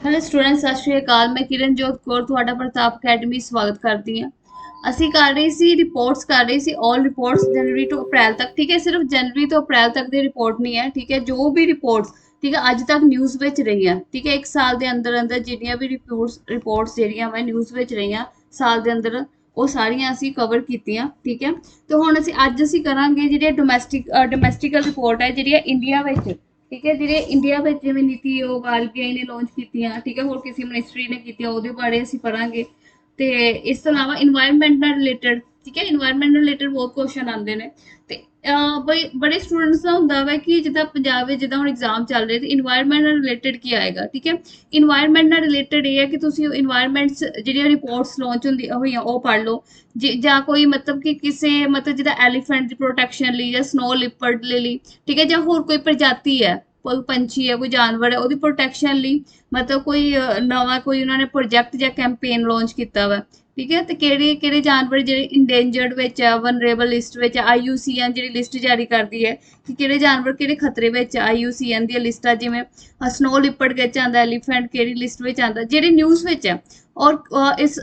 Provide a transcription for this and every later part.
Hello students, ਸਤਿ ਸ਼੍ਰੀ ਅਕਾਲ। ਮੈਂ ਕਿਰਨਜੋਤ ਕੌਰ ਤੁਹਾਡਾ ਪ੍ਰਤਾਪ ਅਕੈਡਮੀ ਸਵਾਗਤ ਕਰਦੀ ਹਾਂ। ਅਸੀਂ ਕਰ ਰਹੇ ਸੀ ਰਿਪੋਰਟਸ, ਕਰ ਰਹੇ ਸੀ ਆਲ ਰਿਪੋਰਟਸ ਜਨਵਰੀ ਤੋਂ ਅਪ੍ਰੈਲ ਤੱਕ। ਠੀਕ ਹੈ, ਸਿਰਫ ਜਨਵਰੀ ਤੋਂ ਅਪ੍ਰੈਲ ਤੱਕ ਦੀ ਰਿਪੋਰਟ ਨਹੀਂ ਹੈ। ਠੀਕ ਹੈ, ਜੋ ਵੀ ਰਿਪੋਰਟਸ ਠੀਕ ਹੈ ਅੱਜ ਤੱਕ ਨਿਊਜ਼ ਵਿੱਚ ਰਹੀਆਂ, ਠੀਕ ਹੈ, ਇੱਕ ਸਾਲ ਦੇ ਅੰਦਰ ਅੰਦਰ ਜਿੰਨੀਆਂ ਵੀ ਰਿਪੋਰਟਸ ਜਿਹੜੀਆਂ ਵਾ ਨਿਊਜ਼ ਵਿੱਚ ਰਹੀਆਂ ਸਾਲ ਦੇ ਅੰਦਰ, ਉਹ ਸਾਰੀਆਂ ਅਸੀਂ ਕਵਰ ਕੀਤੀਆਂ। ਠੀਕ ਹੈ, ਤੇ ਹੁਣ ਅਸੀਂ ਕਰਾਂਗੇ ਜਿਹੜੀ ਡੋਮੈਸਟਿਕਲ ਰਿਪੋਰਟ ਹੈ ਜਿਹੜੀ ਇੰਡੀਆ ਵਿੱਚ। ਠੀਕ ਹੈ, ਜਿਹੜੇ ਇੰਡੀਆ ਵਿੱਚ ਜਿਵੇਂ ਨੀਤੀ ਆਯੋਗ ਆਰਬੀਆਈ ਨੇ ਲਾਂਚ ਕੀਤੀਆਂ, ਠੀਕ ਹੈ, ਹੋਰ ਕਿਸੇ ਮਿਨਿਸਟਰੀ ਨੇ ਕੀਤੀਆਂ, ਉਹਦੇ ਬਾਰੇ ਅਸੀਂ ਪੜਾਂਗੇ। ਤੇ ਇਸ ਤੋਂ ਇਲਾਵਾ ਇਨਵਾਇਰਨਮੈਂਟ ਨਾਲ ਰਿਲੇਟਡ, ਠੀਕ ਹੈ, ਇਨਵਾਇਰਨਮੈਂਟ ਨਾਲ ਰਿਲੇਟਡ ਬਹੁਤ ਕੁਐਸਚਨ ਆਉਂਦੇ ਨੇ। ਤੇ ਬਈ ਬੜੇ ਸਟੂਡੈਂਟਸ ਦਾ ਹੁੰਦਾ ਵਾ ਕਿ ਜਿੱਦਾਂ ਪੰਜਾਬ ਵਿੱਚ ਜਿੱਦਾਂ ਹੁਣ ਐਗਜ਼ਾਮ ਚੱਲ ਰਹੇ ਤੇ ਇਨਵਾਇਰਨਮੈਂਟ ਨਾਲ ਰਿਲੇਟਡ ਕੀ ਆਏਗਾ। ਠੀਕ ਹੈ, ਇਨਵਾਇਰਨਮੈਂਟ ਨਾਲ ਰਿਲੇਟਡ ਇਹ ਹੈ ਕਿ ਤੁਸੀਂ ਇਨਵਾਇਰਨਮੈਂਟਸ ਜਿਹੜੀਆਂ ਰਿਪੋਰਟਸ ਲਾਂਚ ਹੋਈਆਂ ਉਹ ਪੜ੍ਹ ਲਓ। ਜਾਂ ਕੋਈ ਮਤਲਬ ਕਿ ਕਿਸੇ ਮਤਲਬ ਜਿੱਦਾਂ ਐਲੀਫੈਂਟ ਦੀ ਪ੍ਰੋਟੈਕਸ਼ਨ ਲਈ ਜਾਂ ਸਨੋ ਲਿਪਰਡ ਲਈ, ਠੀਕ ਹੈ, ਜਾਂ ਹੋਰ ਕੋਈ ਪ੍ਰਜਾਤੀ ਹੈ, ਕੋਈ ਪੰਛੀ ਹੈ, ਕੋਈ ਜਾਨਵਰ ਹੈ, ਉਹਦੀ ਪ੍ਰੋਟੈਕਸ਼ਨ ਲਈ ਮਤਲਬ ਕੋਈ ਨਵਾਂ ਕੋਈ ਉਹਨਾਂ ਨੇ ਪ੍ਰੋਜੈਕਟ ਜਾਂ ਕੈਂਪੇਨ ਲਾਂਚ ਕੀਤਾ ਵਾ। ਠੀਕ ਹੈ, ਤੇ ਕਿਹੜੇ ਕਿਹੜੇ ਜਾਨਵਰ ਜਿਹੜੇ ਇੰਡੇਂਜਰਡ ਵਿੱਚ ਆ, ਵਨਰੇਬਲ ਲਿਸਟ ਵਿੱਚ, IUCN ਜਿਹੜੀ ਲਿਸਟ ਜਾਰੀ ਕਰਦੀ ਹੈ ਕਿ ਕਿਹੜੇ ਜਾਨਵਰ ਕਿਹੜੇ ਖਤਰੇ ਵਿੱਚ। IUCN ਦੀਆਂ ਲਿਸਟਾਂ ਜਿਵੇਂ ਸਨੋ ਲਿਪਰਡ ਵਿੱਚ ਆਉਂਦਾ, ਐਲੀਫੈਂਟ ਕਿਹੜੀ ਲਿਸਟ ਵਿੱਚ ਆਉਂਦਾ, ਜਿਹੜੀ ਨਿਊਜ਼ ਵਿੱਚ ਹੈ। ਔਰ ਇਸ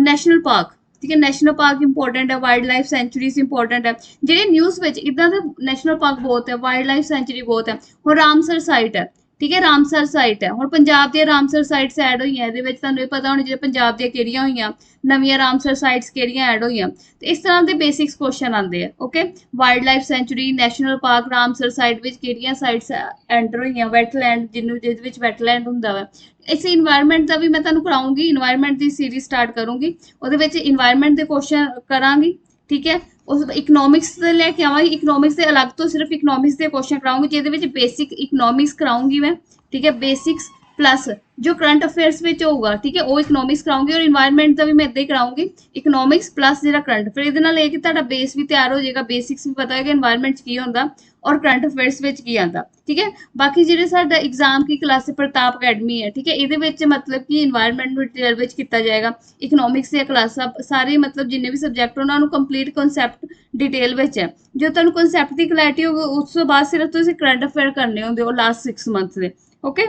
ਨੈਸ਼ਨਲ ਪਾਰਕ, ਠੀਕ ਹੈ, ਨੈਸ਼ਨਲ ਪਾਰਕ ਇੰਪੋਰਟੈਂਟ ਹੈ, ਵਾਈਲਡ ਲਾਈਫ ਸੈਂਚੁਰੀਜ਼ ਇੰਪੋਰਟੈਂਟ ਹੈ। ਜਿਹੜੇ ਨਿਊਜ਼ ਵਿੱਚ ਇਦਾਂ ਦੇ ਨੈਸ਼ਨਲ ਪਾਰਕ ਬਹੁਤ ਹੈ, ਵਾਈਲਡ ਲਾਈਫ ਸੈਂਚੁਰੀ ਬਹੁਤ ਹੈ। ਹੁਣ ਰਾਮਸਰ ਸਾਈਟ ਹੈ, ਠੀਕ ਹੈ, ਰਾਮਸਰ ਸਾਈਟ ਹੈ। ਹੁਣ ਪੰਜਾਬ ਦੀਆਂ ਰਾਮਸਰ ਸਾਈਟਸ ਐਡ ਹੋਈਆਂ, ਇਹਦੇ ਵਿੱਚ ਤੁਹਾਨੂੰ ਇਹ ਪਤਾ ਹੋਣਾ ਜਿਹੜੇ ਪੰਜਾਬ ਦੀਆਂ ਕਿਹੜੀਆਂ ਹੋਈਆਂ ਨਵੀਆਂ ਰਾਮਸਰ ਸਾਈਟਸ ਕਿਹੜੀਆਂ ਐਡ ਹੋਈਆਂ। ਤੇ ਇਸ ਤਰ੍ਹਾਂ ਦੇ ਬੇਸਿਕਸ ਕੁਐਸਚਨ ਆਉਂਦੇ ਆ। Okay, wildlife sanctuary, national park, Ramsar site ਵਿੱਚ ਕਿਹੜੀਆਂ ਸਾਈਟਸ ਐਂਟਰ ਹੋਈਆਂ, ਵੈਟਲੈਂਡ ਜਿਹਦੇ ਵਿੱਚ ਵੈਟਲੈਂਡ ਹੁੰਦਾ ਵਾ। ਇਸੇ ਇਨਵਾਇਰਨਮੈਂਟ ਦਾ ਵੀ ਮੈਂ ਤੁਹਾਨੂੰ ਕਰਾਉਂਗੀ, ਇਨਵਾਇਰਨਮੈਂਟ ਦੀ ਸੀਰੀਜ਼ ਸਟਾਰਟ ਕਰੂੰਗੀ, ਉਹਦੇ ਵਿੱਚ ਇਨਵਾਇਰਨਮੈਂਟ ਦੇ ਕੁਐਸਚਨ ਕਰਾਂਗੀ। ਠੀਕ ਹੈ, ਉਸ ਇਕਨੋਮਿਕਸ ਦੇ ਲੈ ਕੇ ਆਵਾਂਗੀ, ਇਕਨੋਮਿਕਸ ਦੇ ਅਲੱਗ ਤੋਂ ਸਿਰਫ ਇਕਨੋਮਿਕਸ ਦੇ ਕੁਐਸਚਨ ਕਰਾਉਂਗੀ, ਜਿਹਦੇ ਵਿੱਚ ਬੇਸਿਕ ਇਕਨੋਮਿਕਸ ਕਰਾਉਂਗੀ ਮੈਂ। ਠੀਕ ਹੈ, ਬੇਸਿਕਸ ਪਲੱਸ ਜੋ ਕਰੰਟ ਅਫੇਅਰਸ ਵਿੱਚ ਹੋਊਗਾ, ਠੀਕ ਹੈ, ਉਹ ਇਕਨੋਮਿਕਸ ਕਰਾਉਂਗੀ। ਔਰ ਇਨਵਾਇਰਨਮੈਂਟ ਦਾ ਵੀ ਮੈਂ ਇੱਦਾਂ ਹੀ ਕਰਾਉਂਗੀ, ਇਕਨੋਮਿਕਸ ਪਲੱਸ ਜਿਹੜਾ ਕਰੰਟ। ਫਿਰ ਇਹਦੇ ਨਾਲ ਇਹ ਕਿ ਤੁਹਾਡਾ ਬੇਸ ਵੀ ਤਿਆਰ ਹੋ ਜਾਏਗਾ, ਬੇਸਿਕਸ ਵੀ ਪਤਾ ਹੈ ਕਿ ਇਨਵਾਇਰਨਮੈਂਟ 'ਚ ਕੀ ਹੁੰਦਾ ਔਰ ਕਰੰਟ ਅਫੇਅਰਸ ਵਿੱਚ ਕੀ ਆਉਂਦਾ। ਠੀਕ ਹੈ, ਬਾਕੀ ਜਿਹੜੇ ਸਾਡਾ ਐਗਜ਼ਾਮ ਕੀ ਕਲਾਸ ਪ੍ਰਤਾਪ ਅਕੈਡਮੀ ਹੈ, ਠੀਕ ਹੈ, ਇਹਦੇ ਵਿੱਚ ਮਤਲਬ ਕਿ ਇਨਵਾਇਰਨਮੈਂਟ ਨੂੰ ਡਿਟੇਲ ਵਿੱਚ ਕੀਤਾ ਜਾਏਗਾ। ਇਕਨੋਮਿਕਸ ਦੀਆਂ ਕਲਾਸਾਂ ਸਾਰੇ ਮਤਲਬ ਜਿੰਨੇ ਵੀ ਸਬਜੈਕਟ ਉਹਨਾਂ ਨੂੰ ਕੰਪਲੀਟ ਕਨਸੈਪਟ ਡਿਟੇਲ ਵਿੱਚ ਹੈ। ਜੋ ਤੁਹਾਨੂੰ ਕਨਸੈਪਟ ਦੀ ਕਲੈਰਿਟੀ ਹੋਊਗੀ ਉਸ ਤੋਂ ਬਾਅਦ ਸਿਰਫ ਤੁਸੀਂ ਕਰੰਟ ਅਫੇਅਰ ਕਰਨੇ ਹੁੰਦੇ ਹੋ ਲਾਸਟ 6 ਮੰਥ ਦੇ। ਓਕੇ,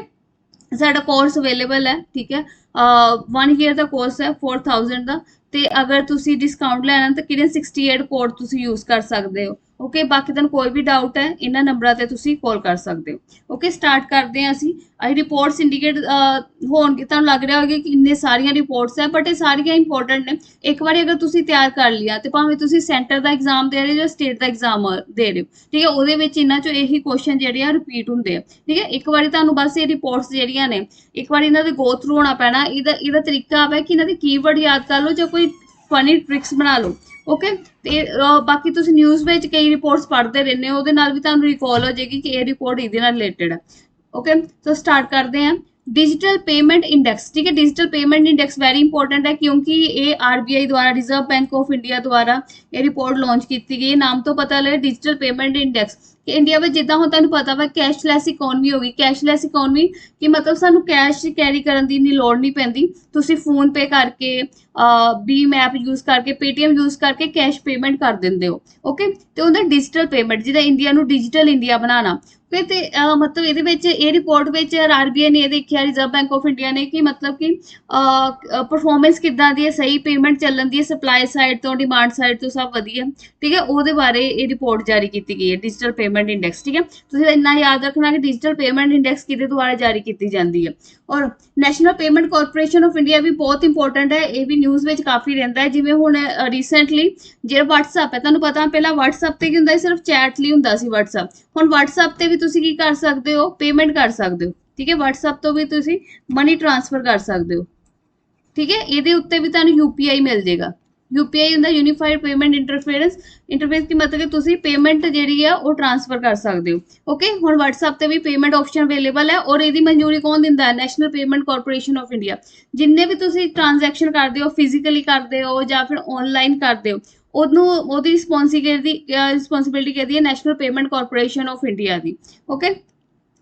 ਸਾਡਾ ਕੋਰਸ ਅਵੇਲੇਬਲ ਹੈ। ਠੀਕ ਹੈ, 1 ਈਅਰ ਦਾ ਕੋਰਸ ਹੈ 4000 ਦਾ। ਤੇ ਅਗਰ ਤੁਸੀਂ ਡਿਸਕਾਊਂਟ ਲੈਣਾ ਤਾਂ ਕਿਰਨ 68 ਕੋਡ ਤੁਸੀਂ ਯੂਜ਼ ਕਰ ਸਕਦੇ ਹੋ। ਓਕੇ, ਬਾਕੀ ਤੁਹਾਨੂੰ ਕੋਈ ਵੀ ਡਾਊਟ ਹੈ ਇਹਨਾਂ ਨੰਬਰਾਂ ਤੇ ਤੁਸੀਂ ਕਾਲ ਕਰ ਸਕਦੇ ਹੋ। ਓਕੇ, ਸਟਾਰਟ ਕਰਦੇ ਹਾਂ ਅਸੀਂ। ਰਿਪੋਰਟਸ ਇੰਡੀਕੇਟ ਹੋਣਗੇ, ਤੁਹਾਨੂੰ ਲੱਗ ਰਿਹਾ ਹੋਵੇਗਾ ਕਿ ਇੰਨੇ ਸਾਰੀਆਂ ਰਿਪੋਰਟਸ ਹੈ, ਬਟ ਇਹ ਸਾਰੀਆਂ ਇੰਪੋਰਟੈਂਟ ਨੇ। ਇੱਕ ਵਾਰੀ ਅਗਰ ਤੁਸੀਂ ਤਿਆਰ ਕਰ ਲਿਆ ਤੇ ਭਾਵੇਂ ਤੁਸੀਂ ਸੈਂਟਰ ਦਾ ਐਗਜ਼ਾਮ ਦੇ ਰਹੇ ਹੋ ਜਾਂ ਸਟੇਟ ਦਾ ਐਗਜ਼ਾਮ ਦੇ ਰਹੇ ਹੋ, ਠੀਕ ਹੈ, ਉਹਦੇ ਵਿੱਚ ਇਹਨਾਂ ਚੋਂ ਇਹੀ ਕੁਐਸਚਨ ਜਿਹੜੇ ਆ ਰਿਪੀਟ ਹੁੰਦੇ ਆ। ਠੀਕ ਹੈ, ਇੱਕ ਵਾਰੀ ਤੁਹਾਨੂੰ ਬਸ ਇਹ ਰਿਪੋਰਟਸ ਜਿਹੜੀਆਂ ਨੇ ਇੱਕ ਵਾਰੀ ਇਹਨਾਂ ਦੇ ਗੋ ਥਰੂ ਹੋਣਾ ਪੈਣਾ। ਇਹਦਾ ਤਰੀਕਾ ਆਵੇ ਕਿ ਇਹਨਾਂ ਦੇ ਕੀਵਰਡ ਯਾਦ ਕਰ ਲਓ ਜਾਂ ਕੋਈ ਫਨੀ ਟ੍ਰਿਕਸ ਬਣਾ ਲਓ। ਓਕੇ, ਤੇ ਬਾਕੀ ਤੁਸੀਂ ਨਿਊਜ਼ ਵਿੱਚ ਕਈ ਰਿਪੋਰਟਸ ਪੜ੍ਹਦੇ ਰਹਿੰਦੇ ਹੋ, ਉਹਦੇ ਨਾਲ ਵੀ ਤੁਹਾਨੂੰ ਰਿਕਾਲ ਹੋ ਜਾਏਗੀ ਕਿ ਇਹ ਰਿਪੋਰਟ ਇਹਦੇ ਨਾਲ ਰਿਲੇਟਡ ਹੈ। ਓਕੇ, ਸੋ ਸਟਾਰਟ ਕਰਦੇ ਹਾਂ। डिजिटल पेमेंट इंडेक्स, ठीक है, digital payment index very important है क्योंकि ये आरबीआई द्वारा, रिजर्व बैंक ऑफ इंडिया द्वारा ये रिपोर्ट लॉन्च की गई। नाम तो पता लगे डिजिटल पेमेंट इंडेक्स कि इंडिया में जिदा हम तुहानू पता वा कैशलैस इकोनॉमी होगी। कैशलैस इकोनॉमी कि मतलब सानू कैश कैरी करन दी इन्नी लोड़ नहीं पैंदी, तुसी फोन पे करके भीम ऐप यूज करके, पेटीएम यूज करके कैश पेमेंट कर दिंदे हो। ओके, तो उहदा डिजिटल पेमेंट जिहदा इंडिया नू डिजिटल इंडिया बनाना। ਤੇ ਮਤਲਬ ਇਹਦੇ ਵਿੱਚ ਇਹ ਰਿਪੋਰਟ ਵਿੱਚ ਆਰਬੀਆਈ ਨੇ ਇਹ ਦੇਖਿਆ, ਰਿਜ਼ਰਵ ਬੈਂਕ ਆਫ ਇੰਡੀਆ ਨੇ, ਕਿ ਮਤਲਬ ਕਿ ਪਰਫਾਰਮੈਂਸ ਕਿੱਦਾਂ ਦੀ ਹੈ, ਸਹੀ ਪੇਮੈਂਟ ਚੱਲਣ ਦੀ ਹੈ, ਸਪਲਾਈ ਸਾਈਡ ਤੋਂ, ਡਿਮਾਂਡ ਸਾਈਡ ਤੋਂ, ਸਭ ਵਧੀਆ। ਠੀਕ ਹੈ, ਉਹਦੇ ਬਾਰੇ ਇਹ ਰਿਪੋਰਟ ਜਾਰੀ ਕੀਤੀ ਗਈ ਹੈ, ਡਿਜੀਟਲ ਪੇਮੈਂਟ ਇੰਡੈਕਸ। ਠੀਕ ਹੈ, ਤੁਸੀਂ ਇੰਨਾ ਯਾਦ ਰੱਖਣਾ ਕਿ ਡਿਜੀਟਲ ਪੇਮੈਂਟ ਇੰਡੈਕਸ ਕਿਹਦੇ ਦੁਆਰਾ ਜਾਰੀ ਕੀਤੀ ਜਾਂਦੀ ਹੈ। ਔਰ national payment corporation of India ਵੀ ਬਹੁਤ ਇੰਪੋਰਟੈਂਟ ਹੈ, ਇਹ ਵੀ ਨਿਊਜ਼ ਵਿੱਚ ਕਾਫੀ ਰਹਿੰਦਾ ਹੈ। ਜਿਵੇਂ ਹੁਣ ਰੀਸੈਂਟਲੀ ਜਿਹੜਾ WhatsApp ਹੈ, ਤੁਹਾਨੂੰ ਪਤਾ ਪਹਿਲਾਂ WhatsApp ਤੇ ਕੀ ਹੁੰਦਾ ਸੀ, ਸਿਰਫ ਚੈਟ ਲਈ ਹੁੰਦਾ ਸੀ WhatsApp। ਹੁਣ WhatsApp ਤੇ ਵੀ ਤੁਸੀਂ ਕੀ ਕਰ ਸਕਦੇ ਹੋ, ਪੇਮੈਂਟ ਕਰ ਸਕਦੇ ਹੋ। ਠੀਕ ਹੈ, WhatsApp ਤੋਂ ਵੀ ਤੁਸੀਂ ਮਨੀ ਟ੍ਰਾਂਸਫਰ ਕਰ ਸਕਦੇ ਹੋ। ਠੀਕ ਹੈ, ਇਹਦੇ ਉੱਤੇ ਵੀ ਤੁਹਾਨੂੰ UPI ਮਿਲ ਜਾਏਗਾ। UPI ਹੁੰਦਾ ਯੂਨੀਫਾਈਡ ਪੇਮੈਂਟ ਇੰਟਰਫੇਸ ਕੀ ਮਤਲਬ ਕਿ ਤੁਸੀਂ ਪੇਮੈਂਟ ਜਿਹੜੀ ਆ ਉਹ ਟ੍ਰਾਂਸਫਰ ਕਰ ਸਕਦੇ ਹੋ। ਓਕੇ, ਹੁਣ WhatsApp ਤੇ ਵੀ ਪੇਮੈਂਟ ਆਪਸ਼ਨ ਅਵੇਲੇਬਲ ਹੈ ਔਰ ਇਹਦੀ ਮਨਜ਼ੂਰੀ ਕੌਣ ਦਿੰਦਾ ਹੈ, national payment corporation of India. ਜਿੰਨੇ ਵੀ ਤੁਸੀਂ ਟ੍ਰਾਂਜੈਕਸ਼ਨ ਕਰਦੇ ਹੋ, ਫਿਜ਼ੀਕਲੀ ਕਰਦੇ ਹੋ ਜਾਂ ਫਿਰ ਆਨਲਾਈਨ ਕਰਦੇ ਹੋ, ਉਹਦੀ ਰਿਸਪੌਂਸਿਬਿਲਿਟੀ ਕਿਹਦੀ ਹੈ, national payment corporation of India the. Okay,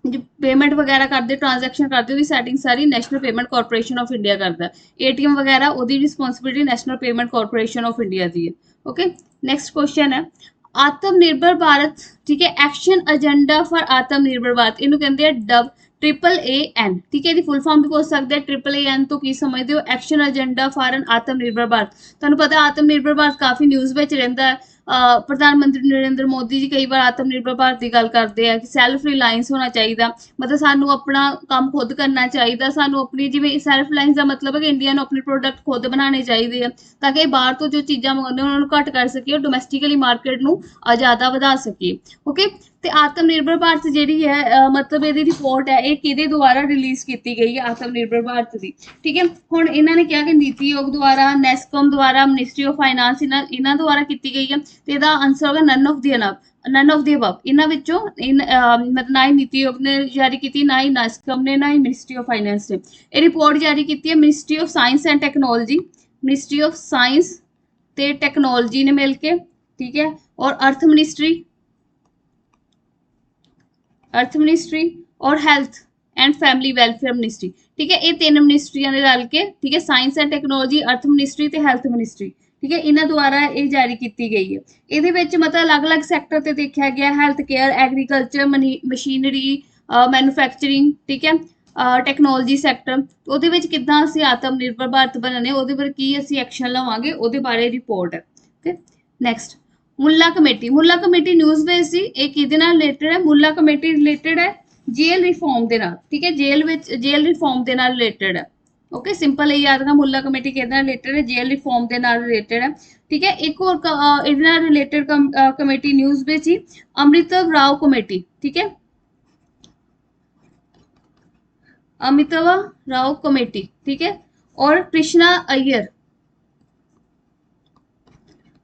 जो पेमेंट वगैरह करते, ट्रांजैक्शन करते, ਉਹਦੀ setting sorry national payment corporation of India ਕਰਦਾ। ATM ਵਗੈरह ਉਹਦੀ responsibility national payment corporation of India ਦੀ ਹੈ। ਓਕੇ, ਨੈਕਸਟ ਕੁਐਸਚਨ ਹੈ आत्मनिर्भर भारत। ठीक है, एक्शन एजेंडा फॉर आत्मनिर्भर भारत, ਇਹਨੂੰ ਕਹਿੰਦੇ ਆ AAAN, ठीक है, ਇਹਦੀ ਫੁੱਲ ਫਾਰਮ ਵੀ ਪੁੱਛ ਸਕਦੇ ਆ। AAAN ਤੋਂ ਕੀ ਸਮਝਦੇ ਹੋ? ਐਕਸ਼ਨ ਏਜੰਡਾ ਫਾਰ ਐਨ ਆਤਮ ਨਿਰਭਰ ਭਾਰਤ। ਤੁਹਾਨੂੰ ਪਤਾ ਆਤਮ ਨਿਰਭਰ ਭਾਰਤ ਕਾਫੀ ਨਿਊਜ਼ ਵਿੱਚ ਰਹਿੰਦਾ ਹੈ। ਪ੍ਰਧਾਨ ਮੰਤਰੀ ਨਰਿੰਦਰ ਮੋਦੀ ਜੀ ਕਈ ਵਾਰ ਆਤਮ ਨਿਰਭਰ ਭਾਰਤ ਦੀ ਗੱਲ ਕਰਦੇ ਆ ਕਿ ਸੈਲਫ ਰਿਲਾਇੰਸ ਹੋਣਾ ਚਾਹੀਦਾ, ਮਤਲਬ ਸਾਨੂੰ ਆਪਣਾ ਕੰਮ ਖੁਦ ਕਰਨਾ ਚਾਹੀਦਾ, ਸਾਨੂੰ ਆਪਣੀ ਜਿਵੇਂ ਸੈਲਫ ਰਿਲਾਇੰਸ ਦਾ ਮਤਲਬ ਹੈ ਕਿ ਇੰਡੀਆ ਨੂੰ ਆਪਣੇ ਪ੍ਰੋਡਕਟ ਖੁਦ ਬਣਾਉਣੇ ਚਾਹੀਦੇ ਆ ਤਾਂ ਕਿ ਬਾਹਰ ਤੋਂ ਜੋ ਚੀਜ਼ਾਂ ਮੰਗਾਉਂਦੇ ਉਹਨਾਂ ਨੂੰ ਘੱਟ ਕਰ ਸਕੀਏ, ਡੋਮੈਸਟਿਕਲੀ ਮਾਰਕੀਟ ਨੂੰ ਜ਼ਿਆਦਾ ਵਧਾ ਸਕੀਏ। ਓਕੇ, ਤੇ ਆਤਮ ਨਿਰਭਰ ਭਾਰਤ ਜਿਹੜੀ ਹੈ ਮਤਲਬ ਇਹਦੀ ਰਿਪੋਰਟ ਹੈ ਇਹ ਕਿਹਦੇ ਦੁਆਰਾ ਰਿਲੀਜ਼ ਕੀਤੀ ਗਈ ਹੈ? ਆਤਮ ਨਿਰਭਰ ਭਾਰਤ ਦੀ, ਠੀਕ ਹੈ। ਹੁਣ ਇਹਨਾਂ ਨੇ ਕਿਹਾ ਕਿ ਨੀਤੀ ਆਯੋਗ ਦੁਆਰਾ, ਨੈਸਕੋਮ ਦੁਆਰਾ, ਮਿਨਿਸਟਰੀ ਆਫ ਫਾਈਨਾਂਸ ਇਹਨਾਂ ਦੁਆਰਾ ਕੀਤੀ ਗਈ ਹੈ। ਤੇ ਇਹਦਾ ਆਨਸਰ ਹੋਗਾ ਨਨ ਆਫ ਦੀ ਅਬਵ। ਇਹਨਾਂ ਵਿੱਚੋਂ ਮਤਲਬ ਨਾ ਹੀ ਨੀਤੀ ਆਯੋਗ ਨੇ ਜਾਰੀ ਕੀਤੀ, ਨਾ ਹੀ ਨੈਸਕਮ ਨੇ, ਨਾ ਹੀ ਮਿਨਿਸਟਰੀ ਆਫ ਫਾਈਨਾਂਸ ਨੇ। ਇਹ ਰਿਪੋਰਟ ਜਾਰੀ ਕੀਤੀ ਹੈ ministry of science and technology, ministry of science ਤੇ ਟੈਕਨੋਲੋਜੀ ਨੇ ਮਿਲ ਕੇ, ਠੀਕ ਹੈ, ਔਰ ਅਰਥ ਮਿਨਿਸਟਰੀ ਔਰ health and family welfare ministry, ਠੀਕ ਹੈ। ਇਹ ਤਿੰਨ ਮਿਨਿਸਟਰੀਆਂ ਨੇ ਰਲ ਕੇ, ਠੀਕ ਹੈ, ਸਾਇੰਸ ਐਂਡ ਟੈਕਨੋਲੋਜੀ, ਅਰਥ ਮਿਨਿਸਟਰੀ ਤੇ ਹੈਲਥ ਮਿਨਿਸਟਰੀ, ਠੀਕ ਹੈ, ਇਹਨਾਂ ਦੁਆਰਾ ਇਹ ਜਾਰੀ ਕੀਤੀ ਗਈ ਹੈ। ਇਹਦੇ ਵਿੱਚ ਮਤਲਬ ਅਲੱਗ-ਅਲੱਗ ਸੈਕਟਰ ਤੇ ਦੇਖਿਆ ਗਿਆ, health care, agriculture, machinery, manufacturing, ਠੀਕ ਹੈ, ਟੈਕਨੋਲੋਜੀ ਸੈਕਟਰ। ਉਹਦੇ ਵਿੱਚ ਕਿੱਦਾਂ ਅਸੀਂ ਆਤਮ ਨਿਰਭਰ ਭਾਰਤ ਬਣਾਉਣੇ, ਉਹਦੇ ਪਰ ਕੀ ਅਸੀਂ ਐਕਸ਼ਨ ਲਵਾਂਗੇ, ਉਹਦੇ ਬਾਰੇ ਰਿਪੋਰਟ ਹੈ। ਓਕੇ, ਨੈਕਸਟ ਮੁੱਲਾ ਕਮੇਟੀ ਨਿਊਜ਼ ਵਿੱਚ ਸੀ। ਇਹ ਕਿਹਦੇ ਨਾਲ ਰਿਲੇਟਡ ਹੈ? ਮੁੱਲਾ ਕਮੇਟੀ ਰਿਲੇਟਡ ਹੈ ਜੇਲ ਰਿਫਾਰਮ ਦੇ ਨਾਲ, ਠੀਕ ਹੈ, ਜੇਲ ਰਿਫਾਰਮ ਦੇ ਨਾਲ ਰਿਲੇਟਡ ਹੈ। ਓਕੇ, ਸਿੰਪਲ ਇਹ ਯਾਦ ਰੱਖਣਾ, ਮੁੱਲਾ ਕਮੇਟੀ ਕਿਹਦੇ ਨਾਲ ਰਿਲੇਟਡ ਹੈ? ਜੇਲ ਰਿਫਾਰਮ ਦੇ ਨਾਲ ਰਿਲੇਟਡ ਹੈ, ਠੀਕ ਹੈ। ਇੱਕ ਹੋਰ ਇਹਦੇ ਨਾਲ ਰਿਲੇਟਡ ਕਮੇਟੀ ਨਿਊਜ਼ ਵਿੱਚ ਸੀ ਅਮ੍ਰਿਤਵ ਰਾਓ ਕਮੇਟੀ, ਠੀਕ ਹੈ, ਅਮਿਤਵ ਰਾਓ ਕਮੇਟੀ, ਠੀਕ ਹੈ, ਔਰ ਕ੍ਰਿਸ਼ਨਾ ਅਯਰ।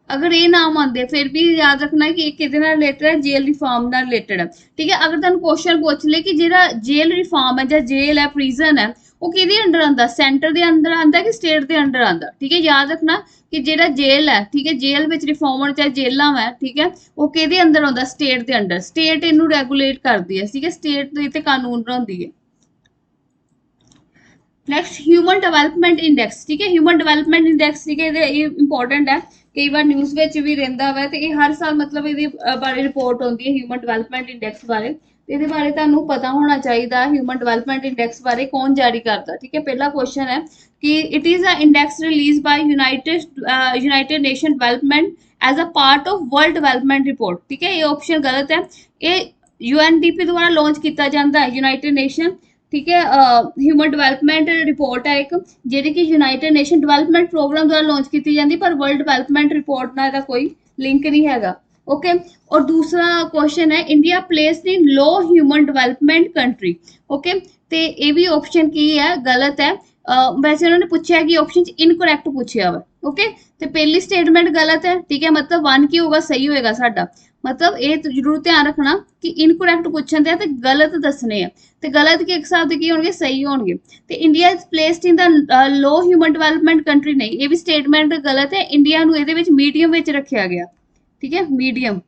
ਅਗਰ ਇਹ ਨਾਮ ਆਉਂਦੇ ਫਿਰ ਵੀ ਯਾਦ ਰੱਖਣਾ ਕਿ ਇਹ ਕਿਹਦੇ ਨਾਲ ਰਿਲੇਟਡ ਹੈ? ਜੇਲ ਰਿਫਾਰਮ ਨਾਲ ਰਿਲੇਟਡ ਹੈ, ਠੀਕ ਹੈ। ਅਗਰ ਤੁਹਾਨੂੰ ਕੁਐਸਚਨ ਪੁੱਛ ਲੇ ਕਿ ਜਿਹੜਾ ਜੇਲ ਰਿਫਾਰਮ ਹੈ ਜਾਂ ਜੇਲ ਹੈ, ਪ੍ਰਿਜ਼ਨ ਹੈ, ਉਹ ਕਿਹਦੇ ਅੰਡਰ ਆਉਂਦਾ? ਸੈਂਟਰ ਦੇ ਅੰਡਰ ਆਉਂਦਾ ਕਿ ਸਟੇਟ ਦੇ ਅੰਡਰ ਆਉਂਦਾ, ਠੀਕ ਹੈ। ਯਾਦ ਰੱਖਣਾ ਕਿ ਜਿਹੜਾ ਜੇਲ ਹੈ, ਠੀਕ ਹੈ, ਜੇਲ ਵਿੱਚ ਰਿਫਾਰਮ ਹੋਣ ਚਾਹੇ ਜੇਲਾਂ ਹੈ, ਠੀਕ ਹੈ, ਉਹ ਕਿਹਦੇ ਅੰਦਰ ਆਉਂਦਾ? ਸਟੇਟ ਦੇ ਅੰਡਰ। ਸਟੇਟ ਇਹਨੂੰ ਰੈਗੂਲੇਟ ਕਰਦੀ ਹੈ, ਠੀਕ ਹੈ, ਸਟੇਟ ਦੇ ਤੇ ਕਾਨੂੰਨ ਬਣਾਉਂਦੀ ਹੈ। ਨੈਕਸਟ ਹਿਊਮਨ ਡਿਵੈਲਪਮੈਂਟ ਇੰਡੈਕਸ, ਠੀਕ ਹੈ, ਹਿਊਮਨ ਡਿਵੈਲਪਮੈਂਟ ਇੰਡੈਕਸ, ਠੀਕ ਹੈ, ਇਹ ਇੰਪੋਰਟੈਂਟ ਹੈ, ਕਈ ਵਾਰ ਨਿਊਜ਼ ਵਿੱਚ ਵੀ ਰਹਿੰਦਾ ਵਾ ਤੇ ਇਹ ਹਰ ਸਾਲ ਮਤਲਬ ਇਹਦੇ ਬਾਰੇ ਰਿਪੋਰਟ ਆਉਂਦੀ ਹੈ ਹਿਊਮਨ ਡਿਵੈਲਪਮੈਂਟ ਇੰਡੈਕਸ ਬਾਰੇ, ਤੇ ਇਹਦੇ ਬਾਰੇ ਤੁਹਾਨੂੰ ਪਤਾ ਹੋਣਾ ਚਾਹੀਦਾ ਹਿਊਮਨ ਡਿਵੈਲਪਮੈਂਟ ਇੰਡੈਕਸ ਬਾਰੇ ਕੌਣ ਜਾਰੀ ਕਰਦਾ, ਠੀਕ ਹੈ। ਪਹਿਲਾ ਕੁਐਸਚਨ ਹੈ ਕਿ it is a index release by United Nation development as a part of world development report, ਠੀਕ ਹੈ, ਇਹ ਆਪਸ਼ਨ ਗਲਤ ਹੈ। ਇਹ UNDP ਦੁਆਰਾ ਲਾਂਚ ਕੀਤਾ ਜਾਂਦਾ ਹੈ, ਯੂਨਾਈਟਿਡ ਨੇਸ਼ਨ, ਠੀਕ ਹੈ, ਹਿਊਮਨ ਡਿਵੈਲਪਮੈਂਟ ਰਿਪੋਰਟ ਹੈ ਇੱਕ ਜਿਹੜੀ ਕਿ ਯੂਨਾਈਟਿਡ ਨੇਸ਼ਨ ਡਿਵੈਲਪਮੈਂਟ ਪ੍ਰੋਗਰਾਮ ਦੁਆਰਾ ਲਾਂਚ ਕੀਤੀ ਜਾਂਦੀ, ਪਰ ਵਰਲਡ ਡਿਵੈਲਪਮੈਂਟ ਰਿਪੋਰਟ ਨਾਲ ਇਹਦਾ ਕੋਈ ਲਿੰਕ ਨਹੀਂ ਹੈਗਾ। ਓਕੇ, ਔਰ ਦੂਸਰਾ ਕੁਐਸਚਨ ਹੈ ਇੰਡੀਆ ਪਲੇਸਡ ਇਨ ਲੋ ਹਿਊਮਨ ਡਿਵੈਲਪਮੈਂਟ ਕੰਟਰੀ। ਓਕੇ, ਤੇ ਇਹ ਵੀ ਆਪਸ਼ਨ ਕੀ ਹੈ? ਗਲਤ ਹੈ। ਵੈਸੇ ਉਹਨਾਂ ਨੇ ਪੁੱਛਿਆ ਕਿ ਆਪਸ਼ਨ 'ਚ ਇਨਕਰੈਕਟ ਪੁੱਛਿਆ ਵਾ। ਓਕੇ, ਤੇ ਪਹਿਲੀ ਸਟੇਟਮੈਂਟ ਗਲਤ ਹੈ, ਠੀਕ ਹੈ, ਮਤਲਬ 1 ਕੀ ਹੋਗਾ? ਸਹੀ ਹੋਏਗਾ ਸਾਡਾ। ਮਤਲਬ ਇਹ ਜ਼ਰੂਰ ਧਿਆਨ ਰੱਖਣਾ ਕਿ ਇਨਕਰੈਕਟ ਪੁੱਛਣ ਦੇ ਤੇ ਗਲਤ ਦੱਸਣੇ ਆ, ਤੇ ਗਲਤ ਕਿ ਇੱਕ ਹਿਸਾਬ ਦੇ ਕੀ ਹੋਣਗੇ? ਸਹੀ ਹੋਣਗੇ। ਤੇ India is placed in the low human development country, ਨਹੀਂ, ਇਹ ਵੀ ਸਟੇਟਮੈਂਟ ਗਲਤ ਹੈ। ਇੰਡੀਆ ਨੂੰ ਇਹਦੇ ਵਿੱਚ ਮੀਡੀਅਮ ਵਿੱਚ ਰੱਖਿਆ ਗਿਆ, ਠੀਕ ਹੈ, ਮੀਡੀਅਮ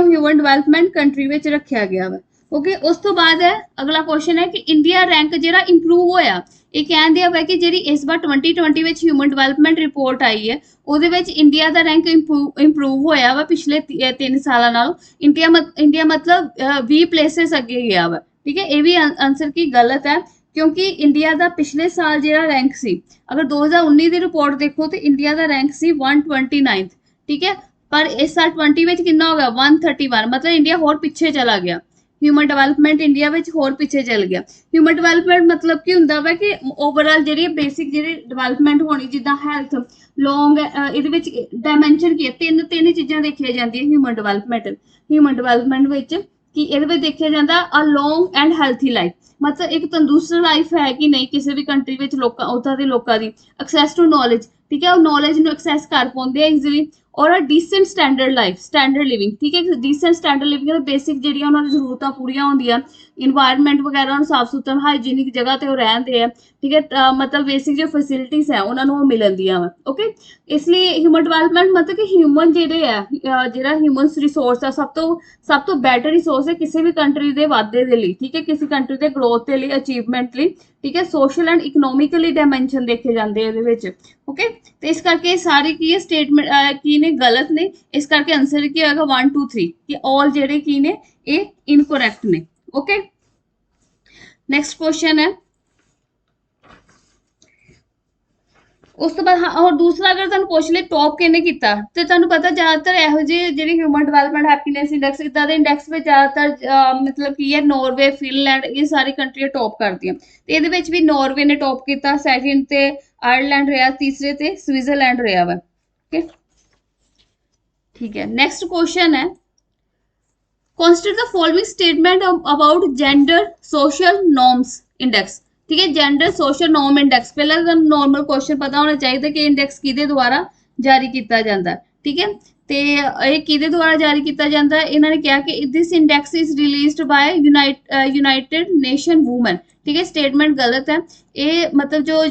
ਹਿਊਮਨ ਡਿਵੈਲਪਮੈਂਟ ਕੰਟਰੀ ਵਿੱਚ ਰੱਖਿਆ ਗਿਆ ਵਾ। ਓਕੇ, ਉਸ ਤੋਂ ਬਾਅਦ ਹੈ ਅਗਲਾ ਕੁਐਸਚਨ ਹੈ ਕਿ ਇੰਡੀਆ ਰੈਂਕ ਜਿਹੜਾ ਇੰਪਰੂਵ ਹੋਇਆ, ਇਹ ਕਹਿੰਦੇ ਆ ਕਿ ਜਿਹੜੀ ਇਸ ਵਾਰ 2020 ਵਿੱਚ ਹਿਊਮਨ ਡਿਵੈਲਪਮੈਂਟ ਰਿਪੋਰਟ ਆਈ ਹੈ ਉਹਦੇ ਵਿੱਚ ਇੰਡੀਆ ਦਾ ਰੈਂਕ ਇੰਪਰੂਵ ਹੋਇਆ ਵਾ ਪਿਛਲੇ 3 ਸਾਲਾਂ ਨਾਲੋਂ। ਇੰਡੀਆ ਮਤਲਬ 20 ਪਲੇਸਿਸ ਅੱਗੇ ਗਿਆ ਵਾ, ਠੀਕ ਹੈ। ਇਹ ਵੀ ਆਨਸਰ ਕੀ ਗਲਤ ਹੈ ਕਿਉਂਕਿ ਇੰਡੀਆ ਦਾ ਪਿਛਲੇ ਸਾਲ ਜਿਹੜਾ ਰੈਂਕ ਸੀ, ਅਗਰ 2019 ਦੀ ਰਿਪੋਰਟ ਦੇਖੋ ਤੇ ਇੰਡੀਆ ਦਾ ਰੈਂਕ ਸੀ 129, ਠੀਕ ਹੈ, ਪਰ ਇਸ ਸਾਲ 20 ਵਿੱਚ ਕਿੰਨਾ ਹੋ ਗਿਆ? 131, ਮਤਲਬ ਇੰਡੀਆ ਹੋਰ ਪਿੱਛੇ ਚਲਾ ਗਿਆ। ਹਿਊਮਨ ਡਿਵੈਲਪਮੈਂਟ ਇੰਡੀਆ ਵਿੱਚ ਹੋਰ ਪਿੱਛੇ ਚੱਲ ਗਿਆ। ਹਿਊਮਨ ਡਿਵੈਲਪਮੈਂਟ ਮਤਲਬ ਕੀ ਹੁੰਦਾ ਵਾ ਕਿ ਓਵਰਆਲ ਜਿਹੜੀ ਬੇਸਿਕ ਜਿਹੜੀ ਡਿਵੈਲਪਮੈਂਟ ਹੋਣੀ, ਜਿੱਦਾਂ ਹੈਲਥ, ਲੌਂਗ, ਇਹਦੇ ਵਿੱਚ ਡਾਇਮੈਂਸ਼ਨ ਕੀ ਹੈ? ਤਿੰਨ ਚੀਜ਼ਾਂ ਦੇਖੀਆਂ ਜਾਂਦੀਆਂ ਹਿਊਮਨ ਡਿਵੈਲਪਮੈਂਟ ਵਿੱਚ, ਕਿ ਇਹਦੇ ਵਿੱਚ ਦੇਖਿਆ ਜਾਂਦਾ ਅ ਲੌਂਗ ਐਂਡ ਹੈਲਥੀ ਲਾਈਫ, ਮਤਲਬ ਇੱਕ ਤੰਦਰੁਸਤ ਲਾਈਫ ਹੈ ਕਿ ਨਹੀਂ ਕਿਸੇ ਵੀ ਕੰਟਰੀ ਵਿੱਚ ਉੱਥਾਂ ਦੇ ਲੋਕਾਂ ਦੀ, ਐਕਸੈਸ ਟੂ ਨੌਲੇਜ, ਠੀਕ ਹੈ, ਉਹ ਨੌਲੇਜ ਨੂੰ ਐਕਸੈਸ ਕਰ ਪਾਉਂਦੇ ਆ ਈਜ਼ੀਲੀ, ਔਰ ਡੀਸੈਂਟ ਸਟੈਂਡਰਡ ਲਿਵਿੰਗ, ਠੀਕ ਹੈ, ਡੀਸੈਂਟ ਸਟੈਂਡਰਡ ਲਿਵਿੰਗ ਦੇ ਬੇਸਿਕ ਜਿਹੜੀਆਂ ਉਹਨਾਂ ਦੀ ਜ਼ਰੂਰਤਾਂ ਪੂਰੀਆਂ ਹੁੰਦੀਆਂ, ਇਨਵਾਇਰਨਮੈਂਟ ਵਗੈਰਾ ਨੂੰ ਸਾਫ ਸੁਥਰਾ ਹਾਈਜੀਨਿਕ ਜਗ੍ਹਾ ਤੇ ਉਹ ਰਹਿੰਦੇ ਆ, ਠੀਕ ਹੈ। ਮਤਲਬ ਬੇਸਿਕ ਜੋ ਫੈਸਿਲਿਟੀਜ਼ ਹੈ ਉਹਨਾਂ ਨੂੰ ਉਹ ਮਿਲਣਦੀਆਂ ਵਾ। ਓਕੇ, ਇਸ ਲਈ ਹਿਊਮਨ ਡਿਵੈਲਪਮੈਂਟ ਮਤਲਬ ਕਿ ਹਿਊਮਨ ਜਿਹੜੇ ਆ ਜਿਹੜਾ ਹਿਊਮਨ ਰਿਸੋਰਸ ਆ ਸਭ ਤੋਂ ਬੈਟਰ ਰਿਸੋਰਸ ਹੈ ਕਿਸੇ ਵੀ ਕੰਟਰੀ ਦੇ ਵਾਧੇ ਦੇ ਲਈ, ਠੀਕ ਹੈ, ਕਿਸੇ ਕੰਟਰੀ ਦੇ ਗਰੋਥ ਦੇ ਲਈ, ਅਚੀਵਮੈਂਟ ਲਈ, ਠੀਕ ਹੈ। ਸੋਸ਼ਲ ਐਂਡ ਇਕਨੋਮਿਕਲੀ ਡਾਇਮੈਂਸ਼ਨ ਦੇਖੇ ਜਾਂਦੇ ਇਹਦੇ ਵਿੱਚ। ਓਕੇ, ਤੇ ਇਸ ਕਰਕੇ ਸਾਰੇ ਕੀ ਹੈ ਸਟੇਟਮੈਂਟ ਕੀ ਨੇ, ਗਲਤ ਨੇ। ਇਸ ਕਰਕੇ ਆਨਸਰ ਕੀ ਹੋਏਗਾ 1 2 3 ਕਿ ਆਲ ਜਿਹੜੇ ਕੀ ਨੇ ਇਹ ਇਨਕੋਰੈਕਟ ਨੇ। ਓਕੇ, ਨੈਕਸਟ ਕੁਐਸਚਨ ਹੈ ਉਸ ਤੋਂ ਬਾਅਦ और दूसरा अगर तुहानू पुछ ले टॉप किहने कीता ते तुहानू पता ज़्यादातर इहो ਜਿਹੇ ਜਿਹੜੀ ਹਿਊਮਨ ਡਿਵੈਲਪਮੈਂਟ ਹੈਪੀਨੈਸ ਇੰਡੈਕਸ ਇਦਾਂ ਦੇ ਇੰਡੈਕਸ ਵਿੱਚ ਜ਼ਿਆਦਾतर ਮਤਲਬ ਕੀ ਹੈ ਨੋਰਵੇ, ਫਿਨਲੈਂਡ ਇਹ ਸਾਰੀ ਕੰਟਰੀਆਂ ਟੌਪ ਕਰਦੀਆਂ ਤੇ ਇਹਦੇ ਵਿੱਚ ਵੀ ਨੋਰਵੇ ਨੇ ਟੌਪ ਕੀਤਾ, ਸੈਕਿੰਡ ਤੇ ਆਇਰਲੈਂਡ ਰਿਹਾ, ਤੀਸਰੇ ਤੇ ਸਵਿਟਜ਼ਰਲੈਂਡ ਰਿਹਾ ਵਾ। ਓਕੇ, ठीक है। नेक्स्ट क्वेश्चन है constitute the following statement about gender social norms index. ठीक है, जेंडर सोशल नॉर्म इंडेक्स पहला नॉर्मल क्वेश्चन पता होना चाहिए कि इंडेक्स किहदे द्वारा जारी किया जाता है। ठीक है, तो ये किहदे द्वारा जारी किया जाता है, इन्होंने कहा कि this index is released by United nation women. ठीक है, स्टेटमेंट गलत है। ये मतलब जो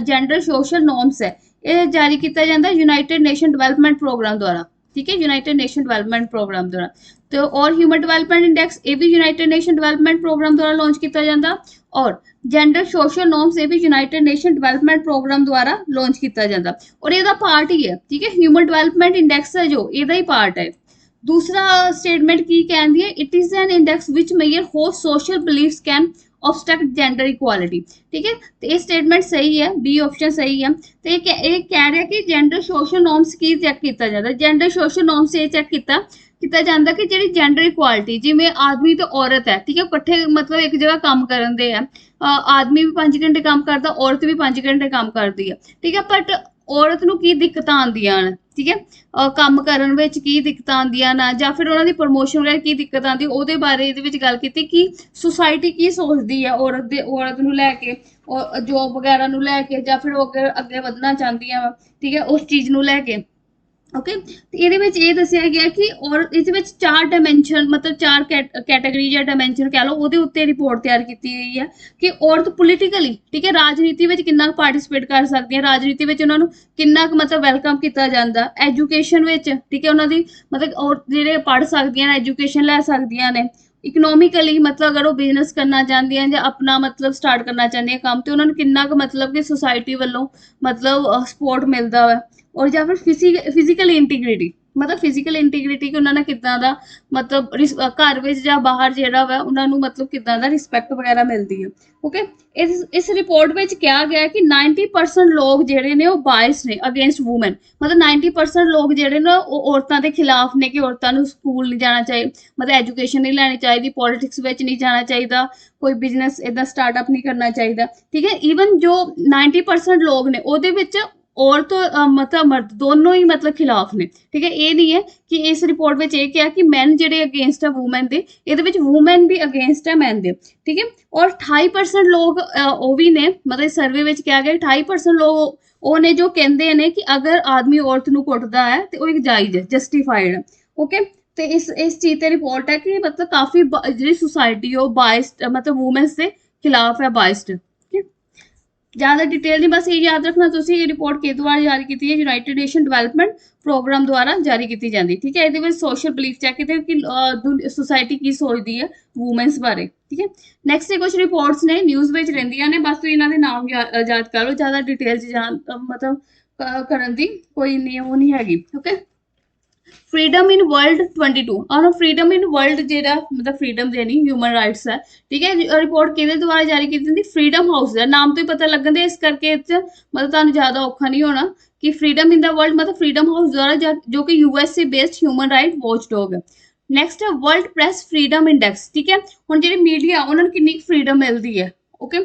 जेंडर सोशल नॉर्म्स है ये जारी किया जाता है यूनाइटेड नेशन डेवलपमेंट प्रोग्राम द्वारा। ठीक है, यूनाइटेड नेशन डेवलपमेंट प्रोग्राम द्वारा। तो और ह्यूमन डेवलपमेंट इंडेक्स ये भी यूनाइटेड नेशन डेवलपमेंट प्रोग्राम द्वारा लॉन्च किया जाता, और जेंडर सोशल नॉर्म्स ये भी यूनाइटेड नेशन डेवलपमेंट प्रोग्राम द्वारा लॉन्च किया जाता और ਇਹਦਾ पार्ट ही है। ठीक है, ह्यूमन डेवलपमेंट इंडेक्स है जो ਇਹਦਾ ही पार्ट है। दूसरा स्टेटमेंट की कहती है it is an index which major how social beliefs can obstruct gender equality. ठीक है, तो ये स्टेटमेंट सही है, बी ऑप्शन सही है। तो ये कह रहा है कि जेंडर सोशल नॉर्म्स की चेक किया जाता, जेंडर सोशल नॉर्म्स ये चेक किया जाता कि जी जेंडर इक्वालिटी जिमें आदमी तो औरत है, ठीक है, कट्ठे मतलब एक जगह काम करते हैं, आदमी भी 5 घंटे काम करता, औरत भी 5 घंटे काम करती है। ठीक है, बट औरत नूं की दिक्कत आंदियां ने, ठीक है, काम करन विच की दिक्कत आंदियां ना, जां फिर उन्हां दी प्रमोशन वगैरह की दिक्कत आंदी, ओहदे बारे इहदे विच गल कीती कि सोसाइटी की सोचदी है औरत नूं लैके, जॉब वगैरह नूं लैके, जां फिर अगे वधना चाहंदियां वा। ठीक है, उस चीज़ नूं लैके। ओके, तो ये दसिया गया कि और इस 4 डायमेंशन मतलब 4 कैटेगरी या डायमेंशन कह लो ਉਹਦੇ ਉੱਤੇ रिपोर्ट तैयार की गई है कि औरत पोलिटिकली, ठीक है, राजनीति में कितना पार्टिसिपेट कर सकती है, राजनीति में उन्होंने कितना मतलब वेलकम किया जाता, एजुकेशन में, ठीक है, उन्होंने मतलब और ਜਿਹੜੇ पढ़ सकती हैं एजुकेशन लै सकती ने, इकनोमिकली मतलब अगर वो बिजनेस करना चाहती हैं या अपना मतलब स्टार्ट करना चाहती हैं काम, तो उन्होंने कितना मतलब कि सोसाइटी वालों मतलब सपोर्ट मिलता है, और या फिर फिजिकल इंटीग्रिटी मतलब फिजिकल इंटीग्रिटी कि उन्होंने कितना दा मतलब घर में या बाहर जेड़ा वा उन्होंने मतलब कितना दा रिस्पैक्ट वगैरह मिलती है। ओके, इस रिपोर्ट में कहा गया कि 90% लोग जेड़े ने वो बायस ने अगेंस्ट वूमेन, मतलब 90% लोग जेड़े ने वो औरतों के खिलाफ ने कि औरतों को स्कूल नहीं जाना चाहिए, मतलब एजुकेशन नहीं लैनी चाहिए, पॉलिटिक्स में नहीं जाना चाहिए, कोई बिजनेस इदा स्टार्टअप नहीं करना चाहिए। ठीक है, ईवन जो 90% लोग ने ਉਹਦੇ ਵਿੱਚ और तो मतलब मर्द दोनों ही मतलब खिलाफ ने। ठीक है, ये नहीं है कि इस रिपोर्ट में ये क्या कि मैन जेडे अगेंस्ट है वूमेन दे, ਇਹਦੇ ਵਿੱਚ वूमेन भी अगेंस्ट है मैन दे। ठीक है, और 28% लोग वो भी ने मतलब सर्वे में क्या गया 28% लोग वो ने जो कहते हैं कि अगर आदमी औरत नूं कुटदा है तो वो एक जायज़ है, जस्टिफाइड है। ओके, तो इस चीज़ ते रिपोर्ट है कि मतलब काफ़ी जी सोसाइटी हो बाइस्ड मतलब वूमेन्स के खिलाफ है, बाइस्ड। ज़्यादा डिटेल नहीं, बस ये याद रखना तुसी ये रिपोर्ट किस द्वारा जारी की है, यूनाइटेड नेशन डेवलपमेंट प्रोग्राम द्वारा जारी की जाती। ठीक है, ये सोशल बिलीफ चेक किए कि सोसाइटी की सोचती है वूमेन्स बारे। ठीक है, नैक्सट कुछ रिपोर्ट्स ने न्यूज़ में रहिंदियां ने, बस तो इन्हों के नाम याद कर लो, ज़्यादा डिटेल जान मतलब करन दी कोई नहीं वो नहीं हैगी। ओके, फ्रीडम इन वर्ल्ड 22 और फ्रीडम इन वर्ल्ड जेड़ा मतलब फ्रीडम देनी ह्यूमन राइट्स है। ठीक है, रिपोर्ट किहदे द्वारा जारी की थी, फ्रीडम हाउस है, नाम तो ही पता लगन दे, इस करके मतलब तुहानूं ज़्यादा औखा नहीं होना कि फ्रीडम इन द वर्ल्ड मतलब फ्रीडम हाउस द्वारा जो कि USA based human right watchdog है। नैक्सट है वर्ल्ड प्रेस फ्रीडम इंडेक्स। ठीक है, हुण जिहड़े मीडिया उन्होंने कितनी फ्रीडम मिलती है। ओके,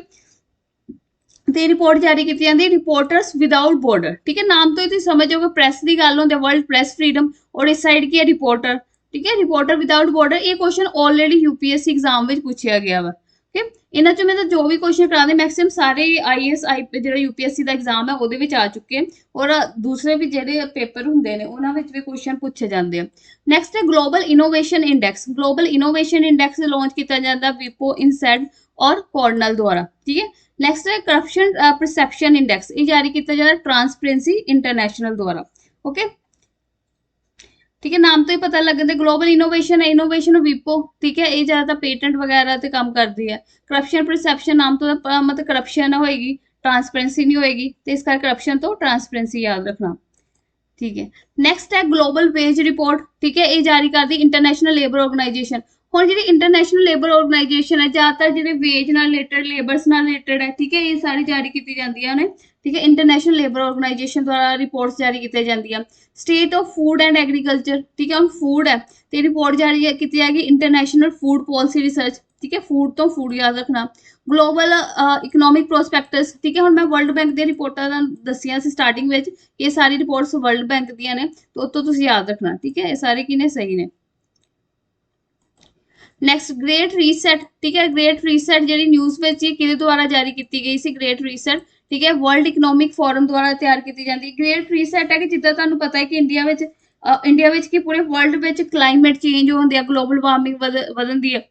तो रिपोर्ट जारी की जाती रिपोर्टर्स विदाउट बॉर्डर। ठीक है, नाम तो ही समझ जाओगे प्रेस की गल होंदी, वर्ल्ड प्रेस फ्रीडम, और इस साइड की है रिपोर्टर। ठीक है, रिपोर्टर विदाउट बॉर्डर। ये क्वेश्चन ऑलरेडी यूपीएससी एग्जाम में पूछा गया वा ਠੀਕ, ਇਹਨਾਂ ਚੋਂ ਮੈਂ ਤਾਂ ਜੋ ਵੀ ਕੁਐਸਚਨ ਕਰਾਉਂਦੇ ਮੈਕਸਿਮਮ ਸਾਰੇ ਆਈਐਸ ਜਿਹੜਾ ਯੂਪੀਐਸਸੀ ਦਾ ਐਗਜ਼ਾਮ ਹੈ ਉਹਦੇ ਵਿੱਚ ਆ ਚੁੱਕੇ ਹਨ, ਔਰ ਦੂਸਰੇ ਵੀ ਜਿਹੜੇ ਪੇਪਰ ਹੁੰਦੇ ਨੇ ਉਹਨਾਂ ਵਿੱਚ ਵੀ ਕੁਐਸਚਨ ਪੁੱਛੇ ਜਾਂਦੇ ਆ। ਨੈਕਸਟ ਹੈ global innovation index. Global innovation index launch ਕੀਤਾ ਜਾਂਦਾ ਵਿਪੋ, ਇਨਸੈਡ ਔਰ ਕੋਰਨਲ ਦੁਆਰਾ, ਠੀਕ ਹੈ। ਨੈਕਸਟ ਹੈ ਕਰਪਸ਼ਨ ਪਰਸੈਪਸ਼ਨ ਇੰਡੈਕਸ, ਇਹ ਜਾਰੀ ਕੀਤਾ ਜਾਂਦਾ ਟ੍ਰਾਂਸਪੇਰੈਂਸੀ ਇੰਟਰਨੈਸ਼ਨਲ ਦੁਆਰਾ, ਓਕੇ। ठीक है, नाम तो ही पता लग जाता, ग्लोबल इनोवेशन है, इनोवेशन विपो, ठीक है, ये ज्यादा पेटेंट वगैरह ते काम करती है। करप्शन परसैप्शन नाम तो मतलब करप्शन होएगी, ट्रांसपेरेंसी नहीं होएगी, तो इसका करप्शन तो ट्रांसपेरेंसी याद रखना, ठीक है। नैक्सट है ग्लोबल वेज रिपोर्ट, ठीक है, ये जारी करती इंटरनेशनल लेबर ऑर्गेनाइजेशन। ਹੁਣ ਜਿਹੜੀ ਇੰਟਰਨੈਸ਼ਨਲ ਲੇਬਰ ਆਰਗੇਨਾਈਜੇਸ਼ਨ ਹੈ ਜ਼ਿਆਦਾਤਰ ਜਿਹੜੇ ਵੇਜ ਨਾਲ ਰਿਲੇਟਡ ਲੇਬਰਸ ਨਾਲ ਰਿਲੇਟਡ ਹੈ, ਠੀਕ ਹੈ, ਇਹ ਸਾਰੀ ਜਾਰੀ ਕੀਤੀ ਜਾਂਦੀਆਂ ਨੇ, ਠੀਕ ਹੈ। ਇੰਟਰਨੈਸ਼ਨਲ ਲੇਬਰ ਆਰਗੇਨਾਈਜੇਸ਼ਨ ਦੁਆਰਾ ਰਿਪੋਰਟਸ ਜਾਰੀ ਕੀਤੀਆਂ ਜਾਂਦੀਆਂ। State of food and agriculture, ਠੀਕ ਹੈ, ਹੁਣ ਫੂਡ ਹੈ ਤੇ ਰਿਪੋਰਟ ਜਾਰੀ ਕੀਤੀ ਜਾਏਗੀ ਇੰਟਰਨੈਸ਼ਨਲ ਫੂਡ ਪਾਲਿਸੀ ਰਿਸਰਚ, ਠੀਕ ਹੈ, ਫੂਡ ਤੋਂ ਫੂਡ ਯਾਦ ਰੱਖਣਾ। ਗਲੋਬਲ ਇਕਨੋਮਿਕ ਪ੍ਰੋਸਪੈਕਟਸ, ਠੀਕ ਹੈ, ਹੁਣ ਮੈਂ ਵਰਲਡ ਬੈਂਕ ਦੀਆਂ ਰਿਪੋਰਟਾਂ ਦੱਸੀਆਂ ਸੀ ਸਟਾਰਟਿੰਗ ਵਿੱਚ, ਇਹ ਸਾਰੀ ਰਿਪੋਰਟਸ ਵਰਲਡ ਬੈਂਕ ਦੀਆਂ ਨੇ, ਤੋਂ ਤੁਸੀਂ ਯਾਦ ਰੱਖਣਾ, ਠੀਕ ਹੈ, ਇਹ ਸਾਰੇ ਕੀ ਨੇ, ਸਹੀ ਨੇ। ਨੈਕਸਟ ਗ੍ਰੇਟ ਰੀਸੈਟ, ਠੀਕ ਹੈ, ਗ੍ਰੇਟ ਰੀਸੈਟ ਜਿਹੜੀ ਨਿਊਜ਼ ਵਿੱਚ ਹੀ ਕਿਹਦੇ ਦੁਆਰਾ ਜਾਰੀ ਕੀਤੀ ਗਈ ਸੀ, ਗ੍ਰੇਟ ਰੀਸੈਟ, ਠੀਕ ਹੈ, ਵਰਲਡ ਇਕਨੋਮਿਕ ਫੋਰਮ ਦੁਆਰਾ ਤਿਆਰ ਕੀਤੀ ਜਾਂਦੀ। ਗ੍ਰੇਟ ਰੀਸੈਟ ਹੈ ਕਿ ਜਿੱਦਾਂ ਤੁਹਾਨੂੰ ਪਤਾ ਹੈ ਕਿ ਇੰਡੀਆ ਵਿੱਚ ਕਿ ਪੂਰੇ ਵਰਲਡ ਵਿੱਚ ਕਲਾਈਮੇਟ ਚੇਂਜ ਹੁੰਦੀ ਆ, ਗਲੋਬਲ ਵਾਰਮਿੰਗ ਵਧਣ ਦੀ ਹੈ,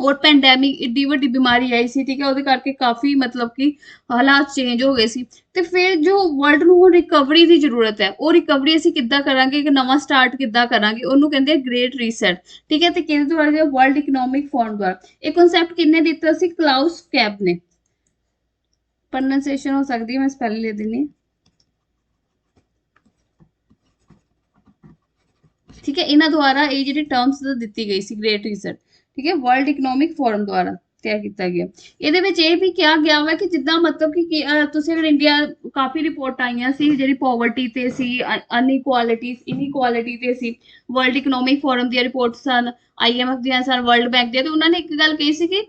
ਔਰ ਪੈਂਡੈਮਿਕ ਏਡੀ ਵੱਡੀ ਬਿਮਾਰੀ ਆਈ ਸੀ, ਠੀਕ ਹੈ, ਉਹਦੇ ਕਰਕੇ ਕਾਫੀ ਮਤਲਬ ਕਿ ਹਾਲਾਤ ਚੇਂਜ ਹੋ ਗਏ ਸੀ, ਤੇ ਫਿਰ ਜੋ ਵਰਲਡ ਨੂੰ ਹੁਣ ਰਿਕਵਰੀ ਦੀ ਜ਼ਰੂਰਤ ਹੈ, ਉਹ ਰਿਕਵਰੀ ਅਸੀਂ ਕਿੱਦਾਂ ਕਰਾਂਗੇ, ਇੱਕ ਨਵਾਂ ਸਟਾਰਟ ਕਿੱਦਾਂ ਕਰਾਂਗੇ, ਉਹਨੂੰ ਕਹਿੰਦੇ ਆ ਗ੍ਰੇਟ ਰੀਸੈਟ, ਠੀਕ ਹੈ। ਤੇ ਕਿਹਦੇ ਦੁਆਰਾ, ਵਰਲਡ ਇਕਨੋਮਿਕ ਫੋਰਮ ਦੁਆਰਾ। ਇਹ ਕਨਸੈਪਟ ਕਿੰਨੇ ਦਿੱਤਾ ਸੀ, ਕਲਾਉਸ ਕੈਬ ਨੇ, ਪ੍ਰੋਨਾਂਸੀਏਸ਼ਨ ਹੋ ਸਕਦੀ ਹੈ, ਮੈਂ ਸਪੈਲ ਲੈ ਦਿੰਨੀ, ਠੀਕ ਹੈ, ਇਹਨਾਂ ਦੁਆਰਾ ਇਹ ਜਿਹੜੀ ਟਰਮਸ ਦਿੱਤੀ ਗਈ ਸੀ ਗ੍ਰੇਟ ਰੀਸੈਟ, ਠੀਕ ਹੈ, ਵਰਲਡ ਇਕਨੋਮਿਕ ਫੋਰਮ ਦੁਆਰਾ ਤਿਆਰ ਕੀਤਾ ਗਿਆ। ਇਹਦੇ ਵਿੱਚ ਇਹ ਵੀ ਕਿਹਾ ਗਿਆ ਵਾ ਕਿ ਜਿੱਦਾਂ ਮਤਲਬ ਕਿ ਤੁਸੀਂ ਅਗਰ ਇੰਡੀਆ ਕਾਫੀ ਰਿਪੋਰਟ ਆਈਆਂ ਸੀ ਜਿਹੜੀ ਪੋਵਰਟੀ ਤੇ ਸੀ, ਇਨਇਕੁਆਲਿਟੀ ਤੇ ਸੀ, ਵਰਲਡ ਇਕਨੋਮਿਕ ਫੋਰਮ ਦੀਆਂ ਰਿਪੋਰਟ ਸਨ, IMF ਦੀਆਂ ਸਨ, ਵਰਲਡ ਬੈਂਕ ਦੀਆਂ, ਤੇ ਉਹਨਾਂ ਨੇ ਇੱਕ ਗੱਲ ਕਹੀ ਸੀ ਕਿ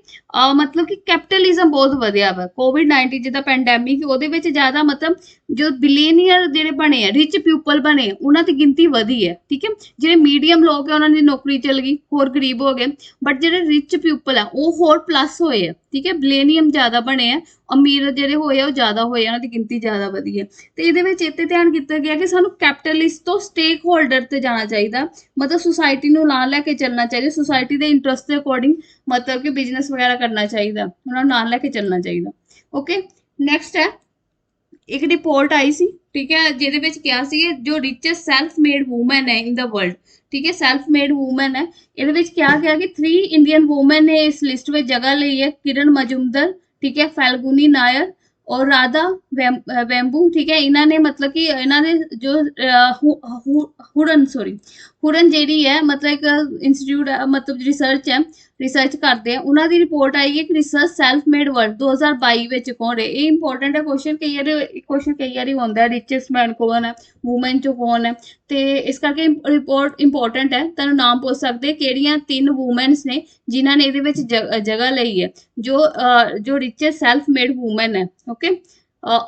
ਮਤਲਬ ਕਿ ਕੈਪੀਟਲਿਜ਼ਮ ਬਹੁਤ ਵਧਿਆ ਵਾ। COVID-19 ਜਿੱਦਾਂ ਪੈਂਡੈਮਿਕ, ਉਹਦੇ ਵਿੱਚ ਜ਼ਿਆਦਾ ਮਤਲਬ ਜੋ ਬਿਲੀਅਨੀਅਰ ਜਿਹੜੇ ਬਣੇ ਆ, ਰਿਚ ਪੀਪਲ ਬਣੇ, ਉਹਨਾਂ ਦੀ ਗਿਣਤੀ ਵਧੀ ਹੈ, ਠੀਕ ਹੈ। ਜਿਹੜੇ ਮੀਡੀਅਮ ਲੋਕ ਹੈ ਉਹਨਾਂ ਦੀ ਨੌਕਰੀ ਚਲ ਗਈ, ਹੋਰ ਗਰੀਬ ਹੋ ਗਏ, ਬਟ ਜਿਹੜੇ ਰਿਚ ਪੀਪਲ ਆ ਉਹ ਹੋਰ ਪਲੱਸ ਹੋਏ ਆ, ਠੀਕ ਹੈ, ਬਿਲੀਅਨੀਅਮ ਜ਼ਿਆਦਾ ਬਣੇ ਆ, ਅਮੀਰ ਜਿਹੜੇ ਹੋਏ ਆ ਉਹ ਜ਼ਿਆਦਾ ਹੋਏ ਆ, ਉਹਨਾਂ ਦੀ ਗਿਣਤੀ ਜ਼ਿਆਦਾ ਵਧੀ ਹੈ। ਤੇ ਇਹਦੇ ਵਿੱਚ ਇਹ ਤੇ ਧਿਆਨ ਕੀਤਾ ਗਿਆ ਕਿ ਸਾਨੂੰ ਕੈਪੀਟਲਿਸਟ ਤੋਂ ਸਟੇਕ ਹੋਲਡਰ ਤੇ ਜਾਣਾ ਚਾਹੀਦਾ, ਮਤਲਬ ਸੁਸਾਇਟੀ ਨੂੰ ਨਾਲ ਲੈ ਕੇ ਚੱਲਣਾ ਚਾਹੀਦਾ, ਸੁਸਾਇਟੀ ਦੇ ਇੰਟਰਸਟ ਦੇ ਅਕੋਰਡਿੰਗ ਮਤਲਬ ਕਿ ਬਿਜ਼ਨਸ ਵਗੈਰਾ ਕਰਨਾ ਚਾਹੀਦਾ, ਉਹਨਾਂ ਨੂੰ ਨਾਲ ਲੈ ਕੇ ਚੱਲਣਾ ਚਾਹੀਦਾ, ਓਕੇ। ਨੈਕਸਟ ਹੈ ਇੱਕ ਰਿਪੋਰਟ ਆਈ ਸੀ, ਠੀਕ ਹੈ, ਜਿਹਦੇ ਵਿੱਚ ਕਿਹਾ ਸੀ ਜੋ ਰਿਚੈਸਟ ਸੈਲਫ ਮੇਡ ਵੂਮਨ ਹੈ ਇਨ ਦਾ ਵਰਲਡ, ਠੀਕ ਹੈ, ਸੈਲਫ ਮੇਡ ਵੂਮਨ ਹੈ, ਇਹਦੇ ਵਿੱਚ ਕਿਹਾ ਗਿਆ ਕਿ 3 ਇੰਡੀਅਨ ਵੂਮਨ ਨੇ ਇਸ ਲਿਸਟ ਵਿੱਚ ਜਗ੍ਹਾ ਲਈ ਹੈ, ਕਿਰਨ ਮਜੁਮਦਰ, ਠੀਕ ਹੈ, ਫੈਲਗੁਨੀ ਨਾਇਰ ਔਰ ਰਾਧਾ ਵੈਂਬੂ, ਠੀਕ ਹੈ। ਇਹਨਾਂ ਨੇ ਮਤਲਬ ਕਿ ਇਹਨਾਂ ਦੇ ਜੋ ਹੁਰਨ ਜਿਹੜੀ ਹੈ ਮਤਲਬ ਇੱਕ ਇੰਸਟੀਚਿਊਟ ਮਤਲਬ ਰਿਸਰਚ ਕਰਦੇ ਆ, ਉਹਨਾਂ ਦੀ ਰਿਪੋਰਟ ਆਈ ਹੈ ਕਿ ਰਿਸਰਚ ਸੈਲਫ ਮੇਡ ਵਰਲਡ 2022 ਵਿੱਚ ਕੌਣ ਹੈ। ਇਹ ਇੰਪੋਰਟੈਂਟ ਹੈ ਕੁਐਸਚਨ, ਕਈ ਵਾਰੀ ਹੁੰਦਾ ਰਿਚੈਸਟ ਮੈਨ ਕੌਣ ਹੈ, ਵੂਮਨ ਚੋਂ ਕੌਣ ਹੈ, ਤੇ ਇਸ ਕਰਕੇ ਰਿਪੋਰਟ ਇੰਪੋਰਟੈਂਟ ਹੈ। ਤੁਹਾਨੂੰ ਨਾਮ ਪੁੱਛ ਸਕਦੇ ਕਿਹੜੀਆਂ 3 ਵੂਮਨਸ ਨੇ ਜਿਨ੍ਹਾਂ ਨੇ ਇਹਦੇ ਵਿੱਚ ਜਗ੍ਹਾ ਲਈ ਹੈ, ਜੋ ਰਿਚੈਸਟ ਸੈਲਫ ਮੇਡ ਵੂਮਨ ਹੈ, ਓਕੇ,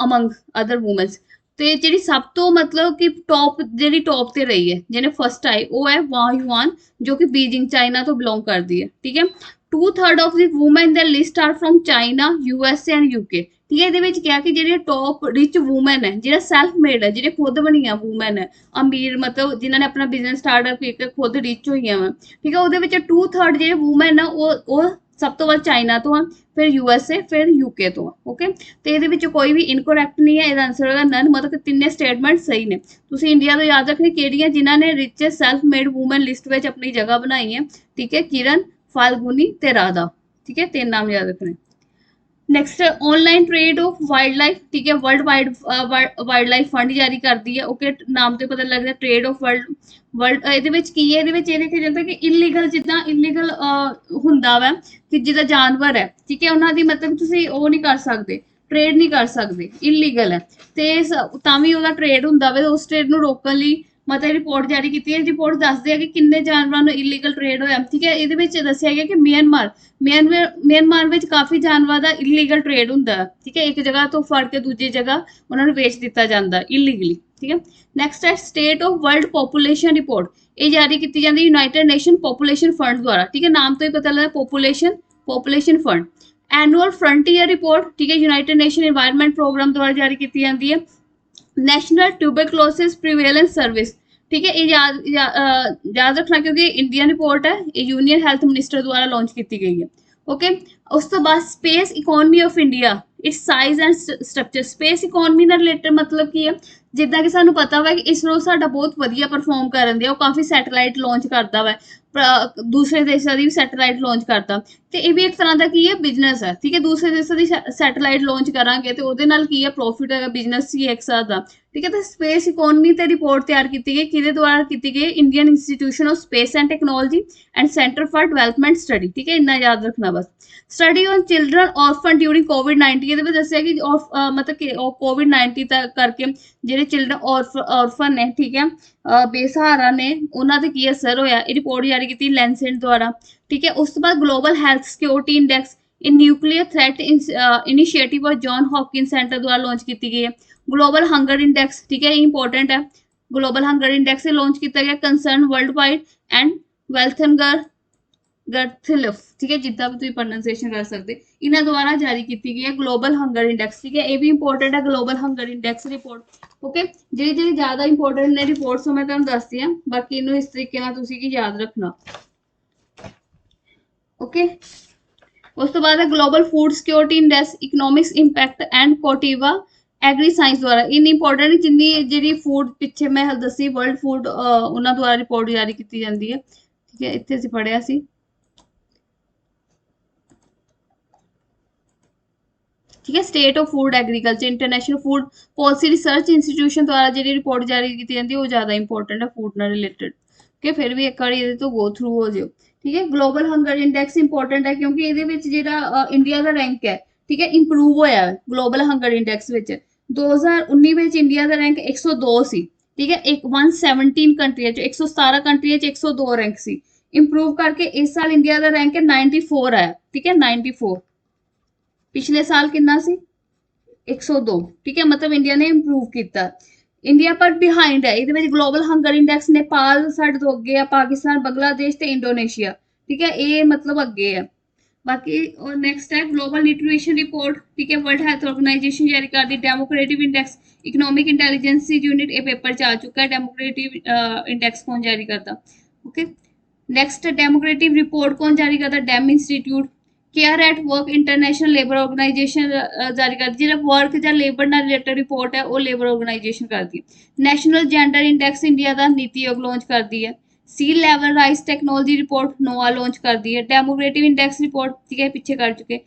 ਅਮੰਗ ਅਦਰ ਵੂਮਨਸ। ਤੇ ਜਿਹੜੀ ਸਭ ਤੋਂ ਮਤਲਬ ਕਿ ਟੌਪ ਤੇ ਰਹੀ ਹੈ, ਜਿਹਨੇ ਫਸਟ ਆਈ, ਉਹ ਹੈ ਵਾਂਗ ਯੂਆਨ, ਜੋ ਕਿ ਬੀजिंग ਚਾਈਨਾ ਤੋਂ ਬਿਲੋਂਗ ਕਰਦੀ ਹੈ, ਠੀਕ ਹੈ। 2/3 ਆਫ ਦੀ ਵੂਮਨ ਦੇ list are from China, USA and UK, ਠੀਕ ਹੈ। ਇਹਦੇ ਵਿੱਚ ਕਿਹਾ ਕਿ ਜਿਹੜੇ ਟੌਪ ਰਿਚ ਵੂਮਨ ਹੈ, ਜਿਹੜਾ ਸੈਲਫ ਮੇਡ ਹੈ, ਜਿਹੜੇ ਖੁਦ ਬਣੀਆਂ ਵੂਮਨ ਹੈ, ਅਮੀਰ ਮਤਲਬ ਜਿਨ੍ਹਾਂ ਨੇ ਆਪਣਾ ਬਿਜ਼ਨਸ ਸਟਾਰਟ ਕਰਕੇ ਖੁਦ ਰਿਚ ਹੋਈਆਂ ਵਾ, ਠੀਕ ਹੈ, ਉਹਦੇ ਵਿੱਚ 2/3 ਜਿਹੜੇ ਵੂਮਨ ਆ ਉਹ ਸਭ ਤੋਂ ਵੱਧ ਚਾਈਨਾ ਤੋਂ ਆ, ਫਿਰ USA, ਫਿਰ UK ਤੋਂ ਆ, ਓਕੇ। ਤੇ ਇਹਦੇ ਵਿੱਚ ਕੋਈ ਵੀ ਇਨਕੋਰੈਕਟ ਨਹੀਂ ਹੈ, ਇਹਦਾ ਆਨਸਰ ਹੋਗਾ ਨਨ, ਮਤਲਬ ਕਿ ਤਿੰਨੇ ਸਟੇਟਮੈਂਟ ਸਹੀ ਨੇ। ਤੁਸੀਂ ਇੰਡੀਆ ਤੋਂ ਯਾਦ ਰੱਖਣੀ ਕਿਹੜੀਆਂ ਜਿਨ੍ਹਾਂ ਨੇ richest self made woman list ਵਿੱਚ ਆਪਣੀ ਜਗ੍ਹਾ ਬਣਾਈ ਹੈ, ਠੀਕ ਹੈ, ਕਿਰਨ, ਫਾਲਗੁਨੀ ਤੇ ਰਾਧਾ, ਠੀਕ ਹੈ, 3 ਨਾਮ ਯਾਦ ਰੱਖਣੇ। Next online trade of wildlife, ਠੀਕ ਹੈ, ਵਰਲਡ ਵਾਈਲਡ ਲਾਈਫ ਫੰਡ ਜਾਰੀ ਕਰਦੀ ਹੈ, ਓਕੇ, ਨਾਮ ਤੇ ਪਤਾ ਲੱਗਦਾ ਟ੍ਰੇਡ ਆਫ ਵਰਲਡ। ਇਹਦੇ ਵਿੱਚ ਕੀ ਹੈ, ਇਹਦੇ ਵਿੱਚ ਇਹ ਦੇਖਿਆ ਜਾਂਦਾ ਕਿ ਇਲੀਗਲ ਜਿੱਦਾਂ ਇਲੀਗਲ ਹੁੰਦਾ ਵਾ ਕਿ ਜਿੱਦਾਂ ਜਾਨਵਰ ਹੈ, ਠੀਕ ਹੈ, ਉਹਨਾਂ ਦੀ ਮਤਲਬ ਤੁਸੀਂ ਉਹ ਨਹੀਂ ਕਰ ਸਕਦੇ, ਟ੍ਰੇਡ ਨਹੀਂ ਕਰ ਸਕਦੇ, ਇਲੀਗਲ ਹੈ, ਤੇ ਤਾਂ ਵੀ ਉਹਦਾ ਟ੍ਰੇਡ ਹੁੰਦਾ ਵਾ। ਉਸ ਟ੍ਰੇਡ ਨੂੰ ਰੋਕਣ ਲਈ ਮਤਲਬ ਰਿਪੋਰਟ ਜਾਰੀ ਕੀਤੀ ਹੈ। ਰਿਪੋਰਟ ਦੱਸਦੇ ਆ ਕਿ ਕਿੰਨੇ ਜਾਨਵਰਾਂ ਨੂੰ ਇਲੀਗਲ ਟ੍ਰੇਡ ਹੋਇਆ, ਠੀਕ ਹੈ। ਇਹਦੇ ਵਿੱਚ ਦੱਸਿਆ ਗਿਆ ਕਿ ਮਿਆਂਮਾਰ ਵਿੱਚ ਕਾਫੀ ਜਾਨਵਰਾਂ ਦਾ ਇਲੀਗਲ ਟ੍ਰੇਡ ਹੁੰਦਾ ਹੈ, ਠੀਕ ਹੈ, ਇੱਕ ਜਗ੍ਹਾ ਤੋਂ ਫੜ ਕੇ ਦੂਜੀ ਜਗ੍ਹਾ ਉਹਨਾਂ ਨੂੰ ਵੇਚ ਦਿੱਤਾ ਜਾਂਦਾ ਇਲੀਗਲੀ, ਠੀਕ ਹੈ। ਨੈਕਸਟ ਹੈ state of world population report, ਇਹ ਜਾਰੀ ਕੀਤੀ ਜਾਂਦੀ ਯੂਨਾਈਟਿਡ ਨੇਸ਼ਨ ਪੋਪੂਲੇਸ਼ਨ ਫੰਡ ਦੁਆਰਾ, ਠੀਕ ਹੈ, ਨਾਮ ਤੋਂ ਹੀ ਪਤਾ ਲੱਗਦਾ population fund. Annual frontier report, ठीक है, यूनाइटेड नेशन एनवायरनमेंट प्रोग्राम द्वारा जारी की जाती है। नेशनल ट्यूबरक्लोसिस प्रिवेलेंस सर्विस, ठीक है, ये याद रखना क्योंकि इंडियन रिपोर्ट है, ये यूनियन हेल्थ मिनिस्टर द्वारा लॉन्च की गई है। ओके, उस तो बाद space economy of India, it's size and structure. Space economy ਨਾਲ ਰਿਲੇਟਡ ਮਤਲਬ ਕੀ ਹੈ, ਜਿੱਦਾਂ ਕਿ ਸਾਨੂੰ ਪਤਾ ਵਾ ਕਿ ਇਸਰੋ ਸਾਡਾ ਬਹੁਤ ਵਧੀਆ ਪਰਫਾਰਮ ਕਰਨ ਦਿਆ, ਉਹ ਕਾਫੀ ਸੈਟੇਲਾਈਟ ਲਾਂਚ ਕਰਦਾ ਵਾ, ਦੂਸਰੇ ਦੇਸ਼ਾਂ ਦੀ ਵੀ ਸੈਟੇਲਾਈਟ ਲਾਂਚ ਕਰਦਾ, ਤੇ ਇਹ ਵੀ ਇੱਕ ਤਰ੍ਹਾਂ ਦਾ ਕੀ ਹੈ, ਬਿਜ਼ਨਸ ਹੈ, ਠੀਕ ਹੈ। ਦੂਸਰੇ ਦੇਸ਼ਾਂ ਦੀ ਸੈਟੇਲਾਈਟ ਲਾਂਚ ਕਰਾਂਗੇ ਤੇ ਉਹਦੇ ਨਾਲ ਕੀ ਹੈ, ਪ੍ਰੋਫਿਟ ਹੈਗਾ, ਬਿਜ਼ਨਸ ਹੀ ਇੱਕ ਸਾਥ ਦਾ, ਠੀਕ ਹੈ। ਤੇ ਸਪੇਸ ਇਕੋਨਮੀ ਤੇ ਰਿਪੋਰਟ ਤਿਆਰ ਕੀਤੀ ਗਈ, ਕਿਹਦੇ ਦੁਆਰਾ ਕੀਤੀ ਗਈ, Indian institution of space and technology and centre for development study, ਠੀਕ ਹੈ, ਇੰਨਾ ਯਾਦ ਰੱਖਣਾ ਬਸ। Study on children orphan during ਕੋਵਿਡ-19, ਇਹਦੇ ਵਿੱਚ ਦੱਸਿਆ ਕਿ ਮਤਲਬ ਕਿ ਕੋਵਿਡ-19 ਤੱਕ ਕਰਕੇ ਜਿਹੜੇ ਚਿਲਡਰਨ ਔਰਫਨ ਨੇ, ਠੀਕ ਹੈ, ਬੇਸਹਾਰਾ ਨੇ, ਉਹਨਾਂ ਤੇ ਕੀ ਅਸਰ ਹੋਇਆ, ਇਹ ਰਿਪੋਰਟ ਜਾਰੀ ਕੀਤੀ ਲੈਂਸੈਟ ਦੁਆਰਾ, ਠੀਕ ਹੈ। ਉਸ ਤੋਂ ਬਾਅਦ ਗਲੋਬਲ ਹੈਲਥ ਸਿਕਿਉਰਿਟੀ ਇੰਡੈਕਸ ਇਨ ਨਿਊਕਲੀਅਰ ਥ੍ਰੈਟ ਇਨੀਸ਼ੀਏਟਿਵ ਔਰ ਜੌਨ ਹੌਪਕਿੰਸ ਸੈਂਟਰ ਦੁਆਰਾ ਲਾਂਚ ਕੀਤੀ ਗਈ ਹੈ। ਗਲੋਬਲ ਹੰਗਰ ਇੰਡੈਕਸ, ਠੀਕ ਹੈ, ਇਹ ਇੰਪੋਰਟੈਂਟ ਹੈ। ਗਲੋਬਲ ਹੰਗਰ ਇੰਡੈਕਸ ਲਾਂਚ ਕੀਤਾ ਗਿਆ ਕੰਸਰਨ ਵਰਲਡ ਵਾਈਡ ਐਂਡ ਵੈਲਥਨਗਰ ਗਰਥਲਿਫ, ਠੀਕ ਹੈ, ਜਿੱਦਾਂ ਵੀ ਤੁਸੀਂ ਪ੍ਰੋਨਾਂਸੀਏਸ਼ਨ ਕਰ ਸਕਦੇ, ਇਹਨਾਂ ਦੁਆਰਾ ਜਾਰੀ ਕੀਤੀ ਗਈ ਹੈ ਗਲੋਬਲ ਹੰਗਰ ਇੰਡੈਕਸ, ਠੀਕ ਹੈ। ਇਹ ਵੀ ਇੰਪੋਰਟੈਂਟ ਹੈ global hunger index report. Okay, ਜਿਹੜੀ ਜ਼ਿਆਦਾ ਇੰਪੋਰਟੈਂਟ ਨੇ ਰਿਪੋਰਟਸ ਮੈਂ ਤੁਹਾਨੂੰ ਦੱਸਦੀ ਹਾਂ, ਬਾਕੀ ਇਹਨੂੰ ਇਸ ਤਰੀਕੇ ਨਾਲ ਤੁਸੀਂ ਕੀ ਯਾਦ ਰੱਖਣਾ। ਓਕੇ, ਉਸ ਤੋਂ ਬਾਅਦ ਹੈ global food security index economics impact and Corteva agri science ਦੁਆਰਾ, ਇਨ ਇੰਪੋਰਟੈਂਟ ਜਿੰਨੀ ਜਿਹੜੀ ਫੂਡ ਪਿੱਛੇ ਮੈਂ ਦੱਸੀ ਵਰਲਡ ਫੂਡ, ਉਹਨਾਂ ਦੁਆਰਾ ਰਿਪੋਰਟ ਜਾਰੀ ਕੀਤੀ ਜਾਂਦੀ ਹੈ, ਠੀਕ ਹੈ। ਇੱਥੇ ਅਸੀਂ ਪੜ੍ਹਿਆ ਸੀ, ठीक है। State of food agriculture international food policy research institution द्वारा जी रिपोर्ट जारी की जाती है, वो ज़्यादा इंपॉर्टेंट है फूड ना रिलेटेड, कि फिर भी एक बार ये तो गो थ्रू हो जाओ, ठीक है। ग्लोबल हंगर इंडैक्स इंपॉर्टेंट है क्योंकि ये इंडिया का रैंक है, ठीक है, इंप्रूव होया ग्लोबल हंगर इंडैक्स 2019 इंडिया का रैंक 102 सी, ठीक है। एक 117 कंट्रियां 117 कंट्रियां 102 रैंक सी, इंप्रूव करके इस साल इंडिया का रैंक है 94 आया, ठीक है, 94। पिछले साल कितना सी 102, ठीक है, मतलब इंडिया ने इंप्रूव किया। इंडिया पर बिहाइंड है ये ग्लोबल हंगर इंडैक्स, नेपाल साढ़े तो अगे है, पाकिस्तान, बांग्लादेश ते इंडोनेशिया, ठीक है, ये मतलब अगे है। बाकी और नेक्स्ट है ग्लोबल न्यूट्रिशन रिपोर्ट, ठीक है, वर्ल्ड हेल्थ ऑर्गेनाइजेशन जारी कर दी। Democratic index economic intelligence unit ये पेपर च आ चुका है। डेमोक्रेटिव इंडेक्स कौन जारी करता, ओके। नेक्स्ट डेमोक्रेटिव रिपोर्ट कौन जारी करता, dame institute. Care at work international labour organisation जारी करती है, वर्क या लेबर ना रिलेटेड रिपोर्ट है वो लेबर ऑर्गेनाइजेशन करती है। नेशनल जेंडर इंडेक्स इंडिया का नीति आयोग लॉन्च कर दी है। सी लेवल राइस टेक्नोलॉजी रिपोर्ट नोआ लॉन्च कर दी है। डेमोक्रेटिव इंडेक्स रिपोर्ट, ठीक है, पीछे कर चुके।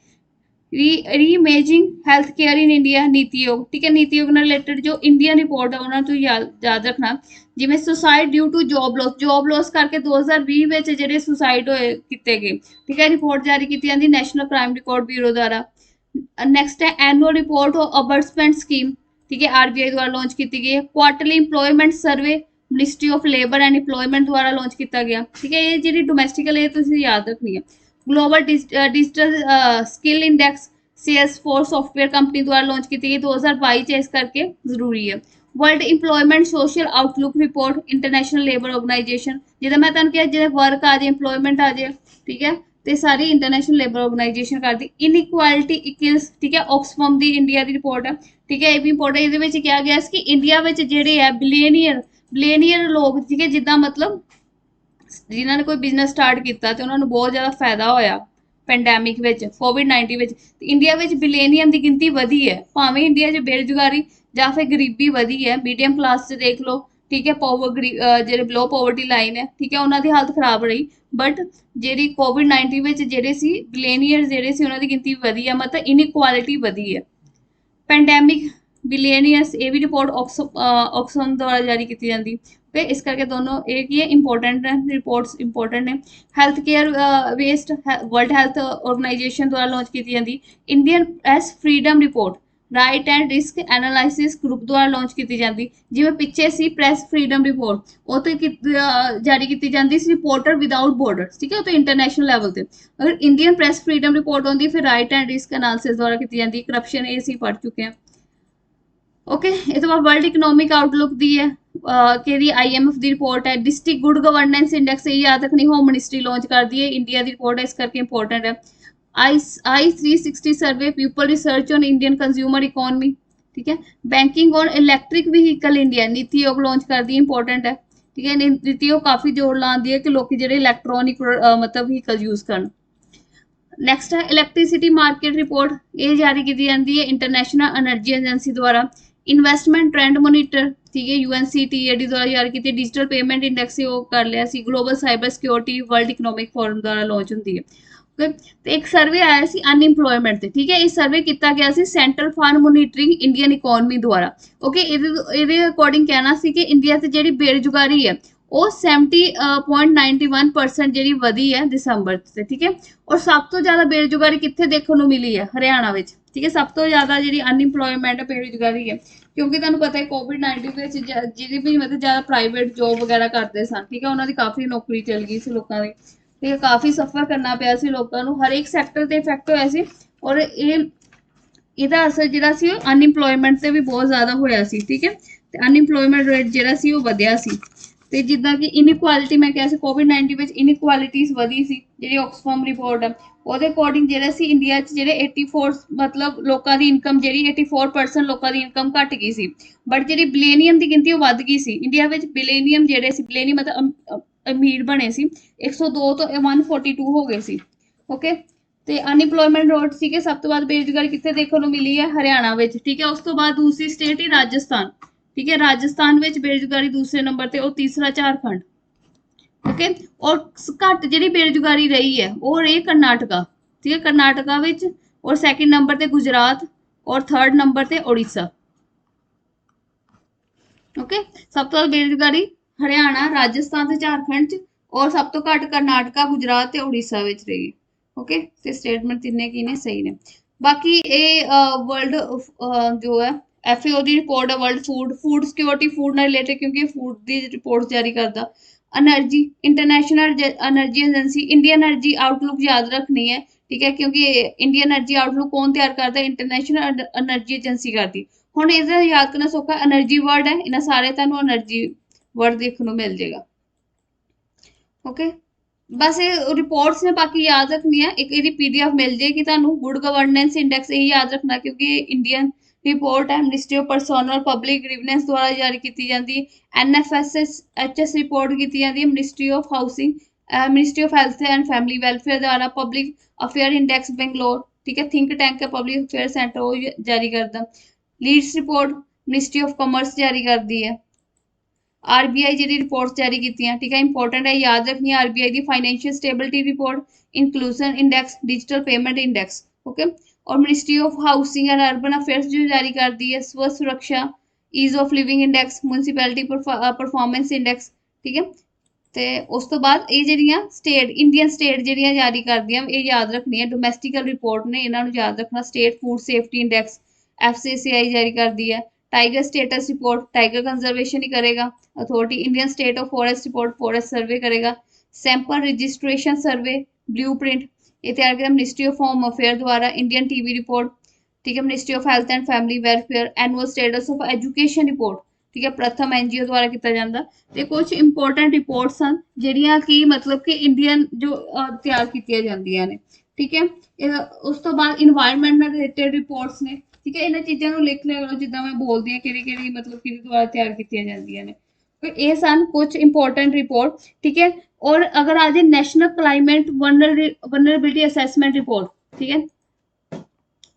रीइमेजिंग हेल्थ केयर इन इंडिया नीति योग, ठीक है, नीति योग रिलेटेड जो इंडियन रिपोर्ट है उन्होंने तो याद रखना, जिमें suicide due to job loss करके 2020 में ਜਿਹੜੇ ਸੁਸਾਈਡ ਹੋਏ ਕੀਤੇ ਗਏ, ठीक है, रिपोर्ट जारी की जाती नेशनल क्राइम रिकॉर्ड ब्यूरो द्वारा। नेक्स्ट है एनुअल रिपोर्ट अबर्समेंट स्कीम, ठीक है, आरबीआई द्वारा लॉन्च की गई है। Quarterly employment survey ministry of labour and employment द्वारा लॉन्च किया गया, ठीक है। ये जी डोमैस्टिकल है तुम याद रखनी है। Global digital skill index Salesforce software company द्वारा लॉन्च की गई 2022 इस करके जरूरी है। World employment social outlook report international labour organisation, जिदा मैं तुम कहा वर्क आ जाए इंप्लॉयमेंट आ जाए, ठीक है, तो सारी इंटरनेशनल लेबर ऑर्गेनाइजेशन करती। इनइक्वालिटी इक्वल्स, ठीक है, ऑक्सफम की इंडिया की रिपोर्ट है, ठीक है, ये भी इंपोर्टेंट। ये क्या गया कि इंडिया में जोड़े है बिलियनियर लोग, ठीक है, जिदा मतलब जिन्होंने कोई बिजनेस स्टार्ट किया तो उन्होंने बहुत ज़्यादा फायदा होया पेंडेमिक कोविड-19 इंडिया में बिलेनियम की गिनती वधी है, भावें इंडिया च बेरोजगारी या फिर गरीबी वधी है। मीडियम क्लास से देख लो, ठीक है, जो बिलो पॉवर्टी लाइन है, ठीक है, उन्होंने हालत खराब रही, बट जी कोविड-19 जोड़े बिलेनियर जोड़े उन्होंने गिनती वधी है, मतलब इनइक्वालिटी वधी है। पेंडेमिक बिलियनियर्स ये भी रिपोर्ट ऑक्सफम द्वारा जारी की जाती है, इस करके दोनों एक ही इंपॉर्टेंट है, रिपोर्ट्स इंपॉर्टेंट है। Health care waste world health organisation द्वारा लॉन्च की जाती। Indian press freedom report right and risk analysis group द्वारा लॉन्च की जाती, जिवें पिछे सी प्रेस फ्रीडम रिपोर्ट वो तो जारी की जाती सी रिपोर्टर विदाउट बॉर्डर, ठीक है, तो इंटरनेशनल लैवल पर। अगर इंडियन प्रेस फ्रीडम रिपोर्ट आती फिर राइट एंड रिस्क एनालिसिस द्वारा की जाती। करप्शन ये पढ़ चुके हैं, ओके। इस तो बाद वर्ल्ड इकनॉमिक आउटलुक दी है कि IMF की रिपोर्ट है। डिस्ट्रिक्ट गुड गवर्नेंस इंडेक्स ये याद रखनी, होम मिनिस्ट्री लॉन्च कर दी है, इंडिया की रिपोर्ट है, इस करके इंपॉर्टेंट है। I360 survey people research on Indian consumer economy, ठीक है। Banking on electric vehicle India नीति योग लॉन्च कर दी, इंपॉर्टेंट है, ठीक है। नीति योग काफी जोर लाती है कि लोग ਜਿਹੜੇ इलैक्ट्रॉनिक मतलब व्हीकल यूज ਕਰਨ। ਨੈਕਸਟ ਹੈ ਇਲੈਕਟ੍ਰਿਸਿਟੀ ਮਾਰਕੀਟ ਰਿਪੋर्ट, ਇਹ ਜਾਰੀ ਕੀਤੀ ਜਾਂਦੀ ਹੈ ਇੰਟਰਨੈਸ਼ਨਲ એનર્ਜੀ ਏਜੰਸੀ ਦੁਆਰਾ। ਇਨਵੈਸਟਮੈਂਟ ਟ੍ਰੈਂਡ ਮੋਨੀਟਰ, ਠੀਕ ਹੈ, UNCTAD ਦੁਆਰਾ ਜਾਰੀ ਕੀਤੀ। ਡਿਜੀਟਲ ਪੇਮੈਂਟ ਇੰਡੈਕਸ ਉਹ ਕਰ ਲਿਆ ਸੀ। Global cyber security world economic forum ਦੁਆਰਾ ਲਾਂਚ ਹੁੰਦੀ ਹੈ। ਓਕੇ, ਤੇ ਇੱਕ ਸਰਵੇ ਆਇਆ ਸੀ ਅਨਇੰਪਲੋਇਮੈਂਟ ਤੇ, ਠੀਕ ਹੈ। ਇਹ ਸਰਵੇ ਕੀਤਾ ਗਿਆ ਸੀ centre for monitoring Indian economy ਦੁਆਰਾ। ਓਕੇ, ਇਹਦੇ ਅਕੋਰਡਿੰਗ ਕਹਿਣਾ ਸੀ ਕਿ ਇੰਡੀਆ ਤੇ ਜਿਹੜੀ ਬੇਰੁਜ਼ਗਾਰੀ ਹੈ ਉਹ 70.91% ਜਿਹੜੀ ਵਧੀ ਹੈ ਦਸੰਬਰ ਤੇ, ਠੀਕ ਹੈ। ਔਰ ਸਭ ਤੋਂ ਜ਼ਿਆਦਾ ਬੇਰੁਜ਼ਗਾਰੀ ਕਿੱਥੇ ਦੇਖਣ ਨੂੰ ਮਿਲੀ ਹੈ? ਹਰਿਆਣਾ ਵਿੱਚ, ਠੀਕ ਹੈ। ਸਭ ਤੋਂ ਜ਼ਿਆਦਾ ਜਿਹੜੀ ਅਨਇੰਪਲੋਇਮੈਂਟ ਬੇਰੁਜ਼ਗਾਰੀ ਹੈ, ਕਿਉਂਕਿ ਤੁਹਾਨੂੰ ਪਤਾ ਹੈ ਕੋਵਿਡ-19 ਵਿੱਚ ਜਿਹਦੇ ਵੀ ਮਤਲਬ ਜ਼ਿਆਦਾ ਪ੍ਰਾਈਵੇਟ ਜੋਬ ਵਗੈਰਾ ਕਰਦੇ ਸਨ, ਠੀਕ ਹੈ, ਉਹਨਾਂ ਦੀ ਕਾਫੀ ਨੌਕਰੀ ਚਲ ਗਈ ਸੀ ਲੋਕਾਂ ਦੀ, ਠੀਕ ਹੈ। ਕਾਫੀ ਸਫਰ ਕਰਨਾ ਪਿਆ ਸੀ ਲੋਕਾਂ ਨੂੰ, ਹਰੇਕ ਸੈਕਟਰ ਤੇ ਇਫੈਕਟ ਹੋਇਆ ਸੀ। ਔਰ ਇਹਦਾ ਅਸਰ ਜਿਹੜਾ ਸੀ ਉਹ ਅਨਇੰਪਲੋਇਮੈਂਟ ਤੇ ਵੀ ਬਹੁਤ ਜ਼ਿਆਦਾ ਹੋਇਆ ਸੀ, ਠੀਕ ਹੈ। ਤੇ ਅਨਇੰਪਲੋਇਮੈਂਟ ਰੇਟ ਜਿਹੜਾ ਸੀ ਉਹ ਵਧਿਆ ਸੀ। ਤੇ ਜਿੱਦਾਂ ਕਿ ਇਨਇਕੁਆਲਿਟੀ ਮੈਂ ਕਿਹਾ ਸੀ ਕੋਵਿਡ-19 ਵਿੱਚ ਇਨਇਕੁਆਲਿਟੀਜ਼ ਵਧੀ ਸੀ, ਜਿਹੜੀ ਆਕਸਫੈਮ ਰਿਪੋਰਟ ਹੈ ਉਹਦੇ ਅਕੋਰਡਿੰਗ ਜਿਹੜਾ ਸੀ ਇੰਡੀਆ 'ਚ ਜਿਹੜੇ 84 ਮਤਲਬ ਲੋਕਾਂ ਦੀ ਇਨਕਮ ਜਿਹੜੀ 84% ਲੋਕਾਂ ਦੀ ਇਨਕਮ ਘਟ ਗਈ ਸੀ। ਬਟ ਜਿਹੜੀ ਬਿਲੇਨੀਅਮ ਦੀ ਗਿਣਤੀ ਉਹ ਵੱਧ ਗਈ ਸੀ। ਇੰਡੀਆ ਵਿੱਚ ਬਿਲੇਨੀਅਮ ਜਿਹੜੇ ਸੀ, ਬਿਲੇਨੀਅਮ ਮਤਲਬ ਅਮੀਰ ਬਣੇ ਸੀ, 102 ਤੋਂ 142 ਹੋ ਗਏ ਸੀ। ਓਕੇ, ਤੇ ਅਨਇੰਪਲੋਇਮੈਂਟ ਰੇਟ ਸੀ ਕਿ ਸਭ ਤੋਂ ਵੱਧ ਬੇਰੁਜ਼ਗਾਰੀ ਕਿੱਥੇ ਦੇਖਣ ਨੂੰ ਮਿਲੀ ਹੈ? ਹਰਿਆਣਾ ਵਿੱਚ, ਠੀਕ ਹੈ। ਉਸ ਤੋਂ ਬਾਅਦ ਦੂਸਰੀ ਸਟੇਟ ਹੀ ਰਾਜਸਥਾਨ, ठीक है। राजस्थान में बेरोजगारी दूसरे नंबर ते और तीसरा झारखंड, ओके। और घट जी बेरोजगारी रही है वो रही कर्नाटका, ठीक है, कर्नाटका विच। और सैकेंड नंबर ते गुजरात और थर्ड नंबर ते उड़ीसा, ओके। सब तो बेरोजगारी हरियाणा, राजस्थान ते झारखंड च, और सब तो घट कर्नाटका, गुजरात ते उड़ीसा विच रही, ओके। ते स्टेटमेंट तिन्ने की ने सही ने। बाकी ये वर्ल्ड जो है FAO ਦੀ ਰਿਪੋर्ट है, वर्ल्ड फूड सिक्योरिटी, फूड ਨਾਲ रिलेटेड, क्योंकि फूड ਦੀ ਰਿਪੋर्ट ਜਾਰੀ ਕਰਦਾ। Energy, international energy agency, Indian energy outlook याद रखनी है, ठीक है, क्योंकि इंडियन एनर्जी आउटलुक कौन तैयार करता है? इंटरनेशनल एनर्जी एजेंसी करती। हुण इहदा याद करना सौखा, एनर्जी वर्ड है, इन्हां सारे तुहानूं एनर्जी वर्ड देखने को मिल जाएगा, ओके। बस ये रिपोर्ट्स ने, बाकी याद रखनी है। एक ਇਹਦੀ PDF मिल जाएगी ਤੁਹਾਨੂੰ। गुड गवर्नेंस इंडेक्स यही याद रखना, क्योंकि इंडियन रिपोर्ट है, मिनिस्ट्री ऑफ पर्सनल पब्लिक ग्रीवनेंस द्वारा जारी की जाती है। NFSHS रिपोर्ट की जाती है ministry of housing, ministry of health and family welfare द्वारा। पब्लिक अफेयर इंडेक्स बेंगलोर, ठीक है, थिंक टैंक है पब्लिक अफेयर सेंटर, वो जारी करता। LEADS report ministry of commerce जारी करती है। RBI जी रिपोर्ट्स जारी की, ठीक है, इंपॉर्टेंट है, याद रखनी है। RBI की financial stability report, inclusion index, digital payment index, okay. और ministry of housing and urban affairs जो जारी करती है स्व सुरक्षा, ease of living index, municipality performance index, ठीक है। तो उस तो बाद ये ਜਿਹੜੀਆਂ स्टेट इंडियन स्टेट ਜਿਹੜੀਆਂ जारी करदियां ये याद रखनी है। डोमैस्टिकल रिपोर्ट ने इन्हों याद रखना। State food safety index FCCI जारी करती है। Tiger status report tiger conservation ही करेगा। Authority Indian state of forest report forest survey करेगा। सैंपल रजिस्ट्रेशन सर्वे ब्लूप्रिंट ये तैयार किया मिनिस्ट्री ऑफ होम अफेयर द्वारा। इंडियन टीबी रिपोर्ट, ठीक है, ministry of health and family welfare. Annual status of education report, ठीक है, प्रथम NGO द्वारा किया जाता। तो कुछ इंपोर्टेंट रिपोर्ट्स हैं ਜਿਹੜੀਆਂ कि मतलब कि इंडियन जो तैयार की ਜਾਂਦੀਆਂ ਨੇ, ठीक है। उस तो बाद इन्वायरमेंट ਨਾਲ रिलेटेड रिपोर्ट्स ने, ठीक है। इन्हां चीज़ों को लिख लिया करो जिद्दां मैं बोलदी हां किहड़ी-किहड़ी मतलब किहदे द्वारा तैयार कीतियां ਜਾਂਦੀਆਂ ने। तो ये सन कुछ इंपोर्टेंट रिपोर्ट, ठीक है। और अगर आ जाए national climate vulnerability assessment report, ठीक है,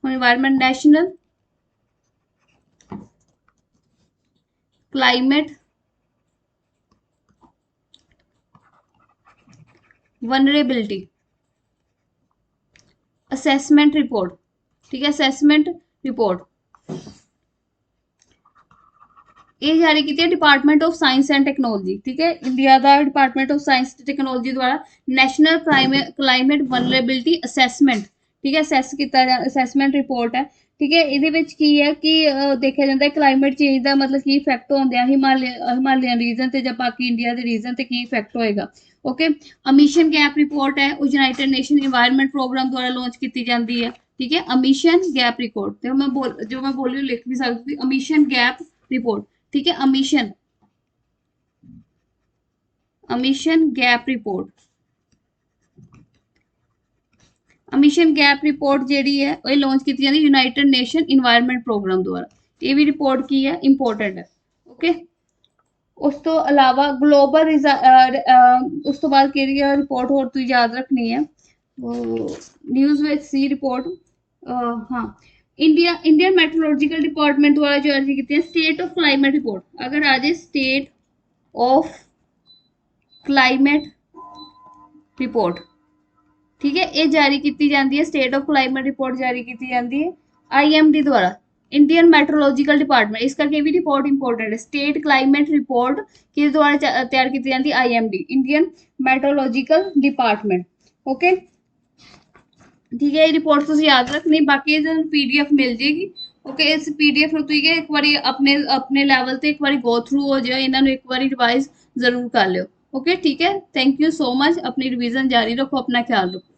environment national climate vulnerability assessment report, ठीक है, असेसमेंट रिपोर्ट ये जारी की department of science and technology, ठीक है, इंडिया का डिपार्टमेंट ऑफ साइंस टेक्नोलॉजी द्वारा नेशनल क्लाइमेट वनरेबिलिटी असेसमेंट, ठीक है, असेस किया असेसमेंट रिपोर्ट है, ठीक है। ये की है कि देखा जाता है क्लाइमेट चेंज का मतलब की इफेक्ट होंगे हिमालयन रीजन से, बाकी इंडिया के रीजन से की इफेक्ट होएगा, ओके। अमिशन गैप रिपोर्ट है, यूनाइटेड नेशन इन्वायरमेंट प्रोग्राम द्वारा लॉन्च की जाती है, ठीक है। अमिशन गैप रिपोर्ट तो मैं बोली लिख भी सकती अमिशन गैप रिपोर्ट, ठीक है। Emission gap report emission gap report ਜਿਹੜੀ ਹੈ ਉਹ ਲਾਂਚ ਕੀਤੀ ਜਾਂਦੀ ਯੂਨਾਈਟਿਡ ਨੇਸ਼ਨ ਇਨਵਾਇਰਨਮੈਂਟ ਪ੍ਰੋਗਰਾਮ ਦੁਆਰਾ। ਇਹ ਵੀ ਰਿਪੋਰਟ ਕੀ ਹੈ, ਇੰਪੋਰਟੈਂਟ ਹੈ। ਓਕੇ, ਉਸ ਤੋਂ ਇਲਾਵਾ ਗਲੋਬਲ ਉਸ ਤੋਂ ਬਾਅਦ ਕਿਹੜੀ ਰਿਪੋਰਟ ਹੋਰ ਤੁਸੀਂ ਯਾਦ ਰੱਖਣੀ ਹੈ, ਨਿਊਜ਼ ਵਿੱਚ ਸੀ ਰਿਪੋਰਟ, ਹਾਂ, ਇੰਡੀਅਨ ਮੈਟਰੋਲੋਜੀਕਲ ਡਿਪਾਰਟਮੈਂਟ ਦੁਆਰਾ ਜਾਰੀ ਕੀਤੀ ਹੈ ਸਟੇਟ ਆਫ ਕਲਾਈਮੇਟ ਰਿਪੋर्ट। अगर आ जाए स्टेट ऑफ क्लाइमेट रिपोर्ट, ठीक है, ये जारी की जाती है, स्टेट ऑफ क्लाइमेट रिपोर्ट जारी की जाती है IMD द्वारा, इंडियन मैट्रोलॉजिकल डिपार्टमेंट। इस करके भी रिपोर्ट इंपॉर्टेंट है। स्टेट क्लाइमेट रिपोर्ट किस द्वारा तैयार की जाती है, IMD, इंडियन मैट्रोलॉजिकल डिपार्टमेंट। ओके, ठीक है, ये रिपोर्ट तुम याद रखनी, बाकी PDF मिल जाएगी। ओके, इस PDF ਨੂੰ ਤੁਸੀਂ ਇੱਕ ਵਾਰੀ ਆਪਣੇ ਲੈਵਲ ਤੇ ਇੱਕ ਵਾਰੀ ਗੋ ਥਰੂ ਹੋ ਜਾਓ, ਇਹਨਾਂ ਨੂੰ ਇੱਕ ਵਾਰੀ ਰਿਵਾਈਜ਼ ਜ਼ਰੂਰ ਕਰ ਲਿਓ। ਓਕੇ, ਠੀਕ ਹੈ, ਥੈਂਕ ਯੂ ਸੋ ਮਚ। ਆਪਣੀ ਰਿवीजन ਜਾਰੀ ਰੱਖੋ, अपना ख्याल रखो।